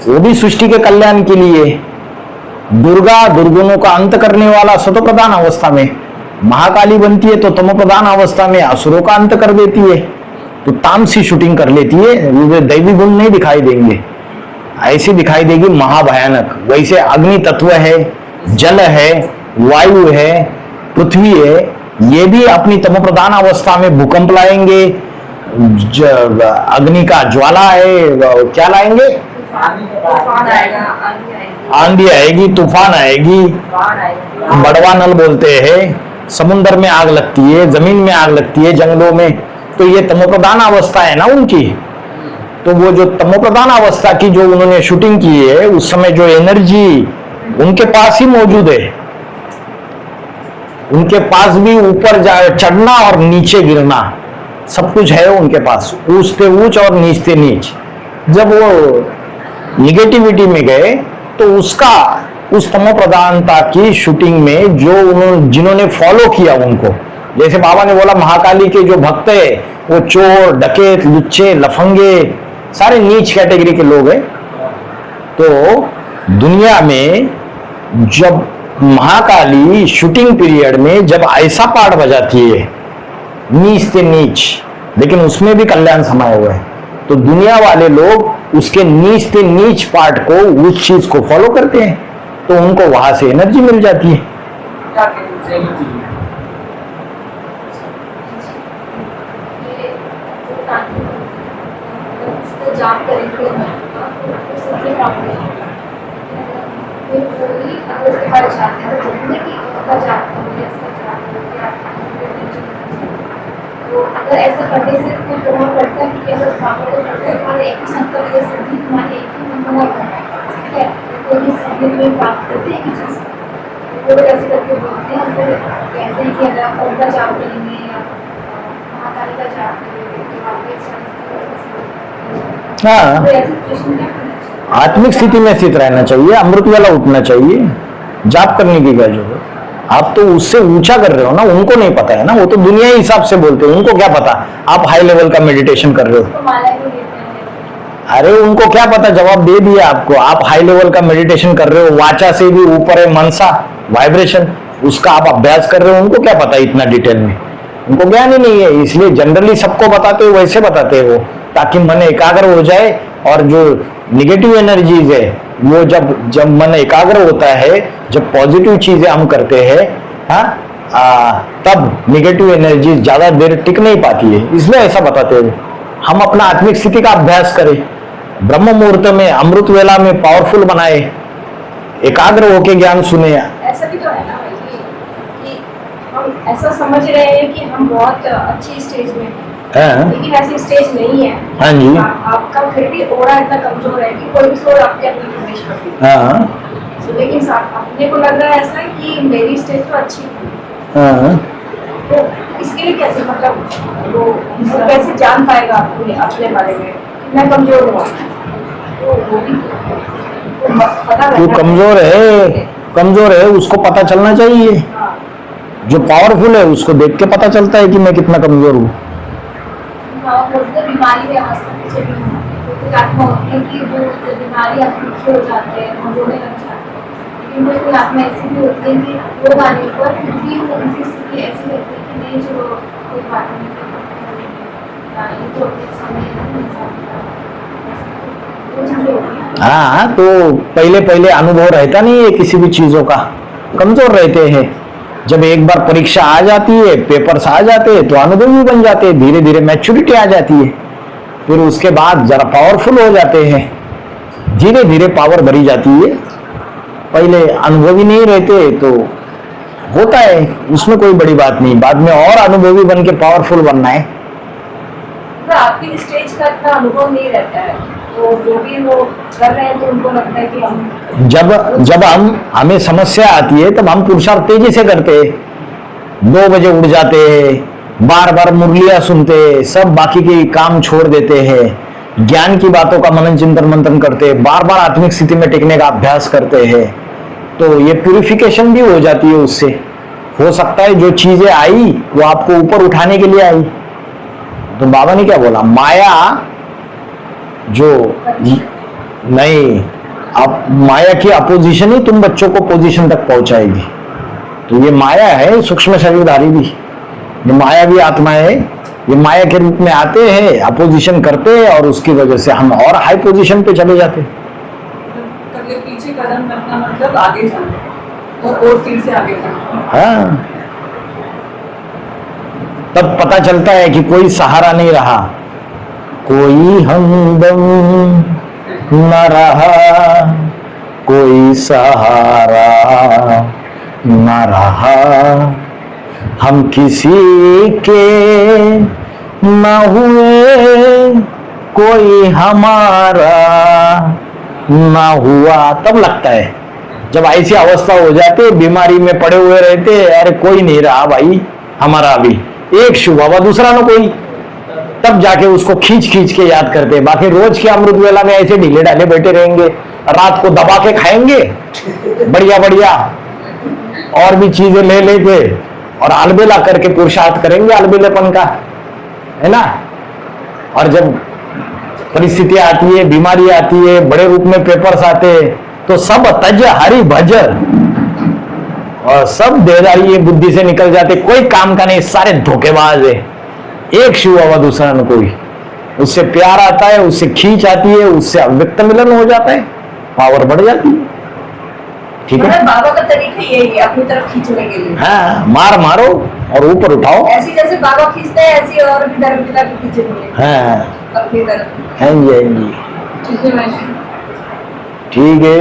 वो भी सृष्टि के कल्याण के लिए। दुर्गा दुर्गुणों का अंत करने वाला सतो प्रधान अवस्था में महाकाली बनती है, तो तमो प्रधान अवस्था में असुरों का अंत कर देती है, तो तामसी शूटिंग कर लेती है। वो दैवी गुण नहीं दिखाई देंगे, ऐसी दिखाई देगी महाभयानक। वैसे अग्नि तत्व है, जल है, वायु है, पृथ्वी है, ये भी अपनी तमो प्रधान अवस्था में भूकंप लाएंगे। अग्नि का ज्वाला है, क्या लाएंगे? आंधी आएगी, तूफान आएगी, बड़वा नल बोलते हैं। समुद्र में आग लगती है, जमीन में आग लगती है, जंगलों में। तो ये तमो प्रधान अवस्था है ना उनकी। तो वो जो तमो प्रधान अवस्था की जो उन्होंने शूटिंग की है, उस समय जो एनर्जी उनके पास ही मौजूद है, उनके पास भी ऊपर चढ़ना और नीचे गिरना सब कुछ है उनके पास, ऊंचते ऊंच और नीचते नीच। जब वो निगेटिविटी में गए तो उसका उस तमो प्रधानता की शूटिंग में जो उन्होंने जिन्होंने फॉलो किया उनको, जैसे बाबा ने बोला महाकाली के जो भक्त है वो चोर, डकैत, लुच्चे, लफंगे, सारे नीच कैटेगरी के लोग हैं। तो दुनिया में जब महाकाली शूटिंग पीरियड में जब ऐसा पार्ट बजाती है नीच से नीच, लेकिन उसमें भी कल्याण समाया हुआ है, तो दुनिया वाले लोग उसके नीच से नीच पार्ट को, उस चीज को फॉलो करते हैं, तो उनको वहां से एनर्जी मिल जाती है। जाप करेंगे तो सबसे प्राप्त होगा। फिर वही अगर उसके बारे में चाहते हैं तो बोलते हैं कि उसका जाप करोगे, इसका जाप करोगे, तो अगर ऐसा करने से कोई प्रभाव पड़ता है कि अगर पापा को पड़ता है हमारे एक ही संकल्प या सिद्धि हमारे एक ही मन बना करना है, ठीक है, तो ये सिद्धि में प्राप्त करते हैं कि चीज़ वो लोग ऐसे करके बोलते हैं, तो कहते हैं कि अगर आप उनका जाप करेंगे या महाकाली का जाप करेंगे तो आपको एक हाँ, आत्मिक स्थिति में स्थित रहना चाहिए, अमृत वाला उठना चाहिए, जाप करने की क्या जरूरत? आप तो उससे ऊंचा कर रहे हो ना, उनको नहीं पता है ना, वो तो दुनिया ही हिसाब से बोलते हैं, उनको क्या पता आप हाई लेवल का मेडिटेशन कर रहे हो। अरे उनको क्या पता, जवाब दे दिया आपको, आप हाई लेवल का मेडिटेशन कर रहे हो, वाचा से भी ऊपर है मनसा, वाइब्रेशन, उसका आप अभ्यास कर रहे हो, उनको क्या पता इतना डिटेल में, उनको ज्ञान ही नहीं है। इसलिए जनरली सबको बताते हो, वैसे बताते हो ताकि मन एकाग्र हो जाए, और जो निगेटिव एनर्जीज है वो जब मन एकाग्र होता है, जब पॉजिटिव चीजें हम करते हैं, तब निगेटिव एनर्जी ज्यादा देर टिक नहीं पाती है, इसलिए ऐसा बताते हो। हम अपना आत्मिक स्थिति का अभ्यास करें, ब्रह्म मुहूर्त में, अमृत वेला में पावरफुल बनाए, एकाग्र होके ज्ञान सुने। ऐसा भी तो है ना कि हम ऐसा समझ रहे हैं कि हम बहुत अच्छी स्टेज में हैं, हाँ लेकिन ऐसी स्टेज नहीं है। हाँ जी। आपका फिर भी ओरा इतना कमजोर है कि कोई भी सोच आपके अंदर प्रवेश करती है। हाँ लेकिन अपने को लग रहा है ऐसा कि मेरी स्टेज तो अच्छी थी, हाँ। तो इसके लिए कैसे मतलब वो कैसे जान पाएगा अपने बारे में मैं कमजोर हुआ, तो वो भी पता जो कमजोर है उसको पता चलना चाहिए। हाँ। जो पावरफुल है उसको देख के पता चलता है कि मैं कितना कमजोर हूँ। बीमारी की अवस्था में चली तो कुछ आत्मा होती है कि जो बीमारी आप दुखी हो जाते हैं वो रोने लग जाते हैं, लेकिन कोई आत्मा ऐसी भी होती है कि रोग आने पर फिर भी वो उनकी स्थिति ऐसी रहती है कि नहीं चलो कोई बात नहीं, तो हाँ तो पहले अनुभव रहता नहीं है किसी भी चीजों का, कमजोर रहते हैं। जब एक बार परीक्षा आ जाती है, पेपर्स आ जाते हैं तो अनुभवी बन जाते हैं, धीरे धीरे मैच्योरिटी आ जाती है, फिर उसके बाद जरा पावरफुल हो जाते हैं, धीरे धीरे पावर बढ़ी जाती है। पहले अनुभवी नहीं रहते तो होता है, उसमें कोई बड़ी बात नहीं, बाद में और अनुभवी बन के पावरफुल बनना है। तो आपकी स्टेज का इतना अनुभव नहीं रहता है, तो जो भी वो कर रहे हैं तो उनको लगता है कि हम जब हमें समस्या आती है तब हम पुरुषार्थ तेजी से करते हैं, 2 बजे उठ जाते हैं, बार बार मुरलियां सुनते हैं, सब बाकी के काम छोड़ देते हैं, ज्ञान की बातों का मनन चिंतन मंथन करते हैं, बार बार आत्मिक स्थिति में टिकने का अभ्यास करते हैं, तो ये प्यूरिफिकेशन भी हो जाती है उससे। हो सकता है जो चीजें आई वो आपको ऊपर उठाने के लिए आई। तो बाबा ने क्या बोला, माया जो नहीं, आप माया की अपोजिशन ही तुम बच्चों को पोजीशन तक पहुंचाएगी। तो ये माया है, सूक्ष्म शरीरधारी भी, ये माया भी आत्मा है, ये माया के रूप में आते हैं, अपोजिशन करते हैं और उसकी वजह से हम और हाई पोजीशन पे चले जाते हैं। पीछे कदम रखना मतलब आगे जाना और तीर से आगे जाना। हाँ, तब पता चलता है कि कोई सहारा नहीं रहा, कोई हमदम न रहा, कोई सहारा न रहा, हम किसी के न हुए, कोई हमारा न हुआ। तब लगता है जब ऐसी अवस्था हो जाती है, बीमारी में पड़े हुए रहते, अरे कोई नहीं रहा भाई हमारा, अभी एक शुभ हुआ दूसरा न कोई, तब जाके उसको खींच खींच के याद करते हैं। बाकी रोज के अमृत वेला में ऐसे ढीले ढाले बैठे रहेंगे, रात को दबा के खाएंगे बढ़िया बढ़िया और भी चीजें ले लेके और अलबेला करके पुरुषार्थ करेंगे अलबेलेपन का, है ना। और जब परिस्थितियां आती है, बीमारी आती है, बड़े रूप में पेपर्स आते हैं, तो सब तज हरि भज और सब देदारी बुद्धि से निकल जाते, कोई काम का नहीं, सारे धोखेबाज है, एक शिव हुआ दूसरा न कोई। उससे प्यार आता है, उससे खींच आती है, उससे अव्यक्त मिलन हो जाता है, पावर बढ़ जाती है। ठीक है, बाबा का तरीका यही है अपनी तरफ खींचने के लिए। हाँ, मारो और ऊपर उठाओ, ऐसी जैसे बाबा खींचते हैं ऐसी और भी धर्म पिता की खींचेंगे। हाँ अपनी तरफ। हाँ जी, हाँ जी, ठीक है भाई, ठीक है।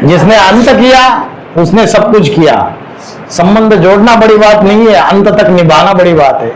जिसने अंत किया उसने सब कुछ किया। संबंध जोड़ना बड़ी बात नहीं है, अंत तक निभाना बड़ी बात है।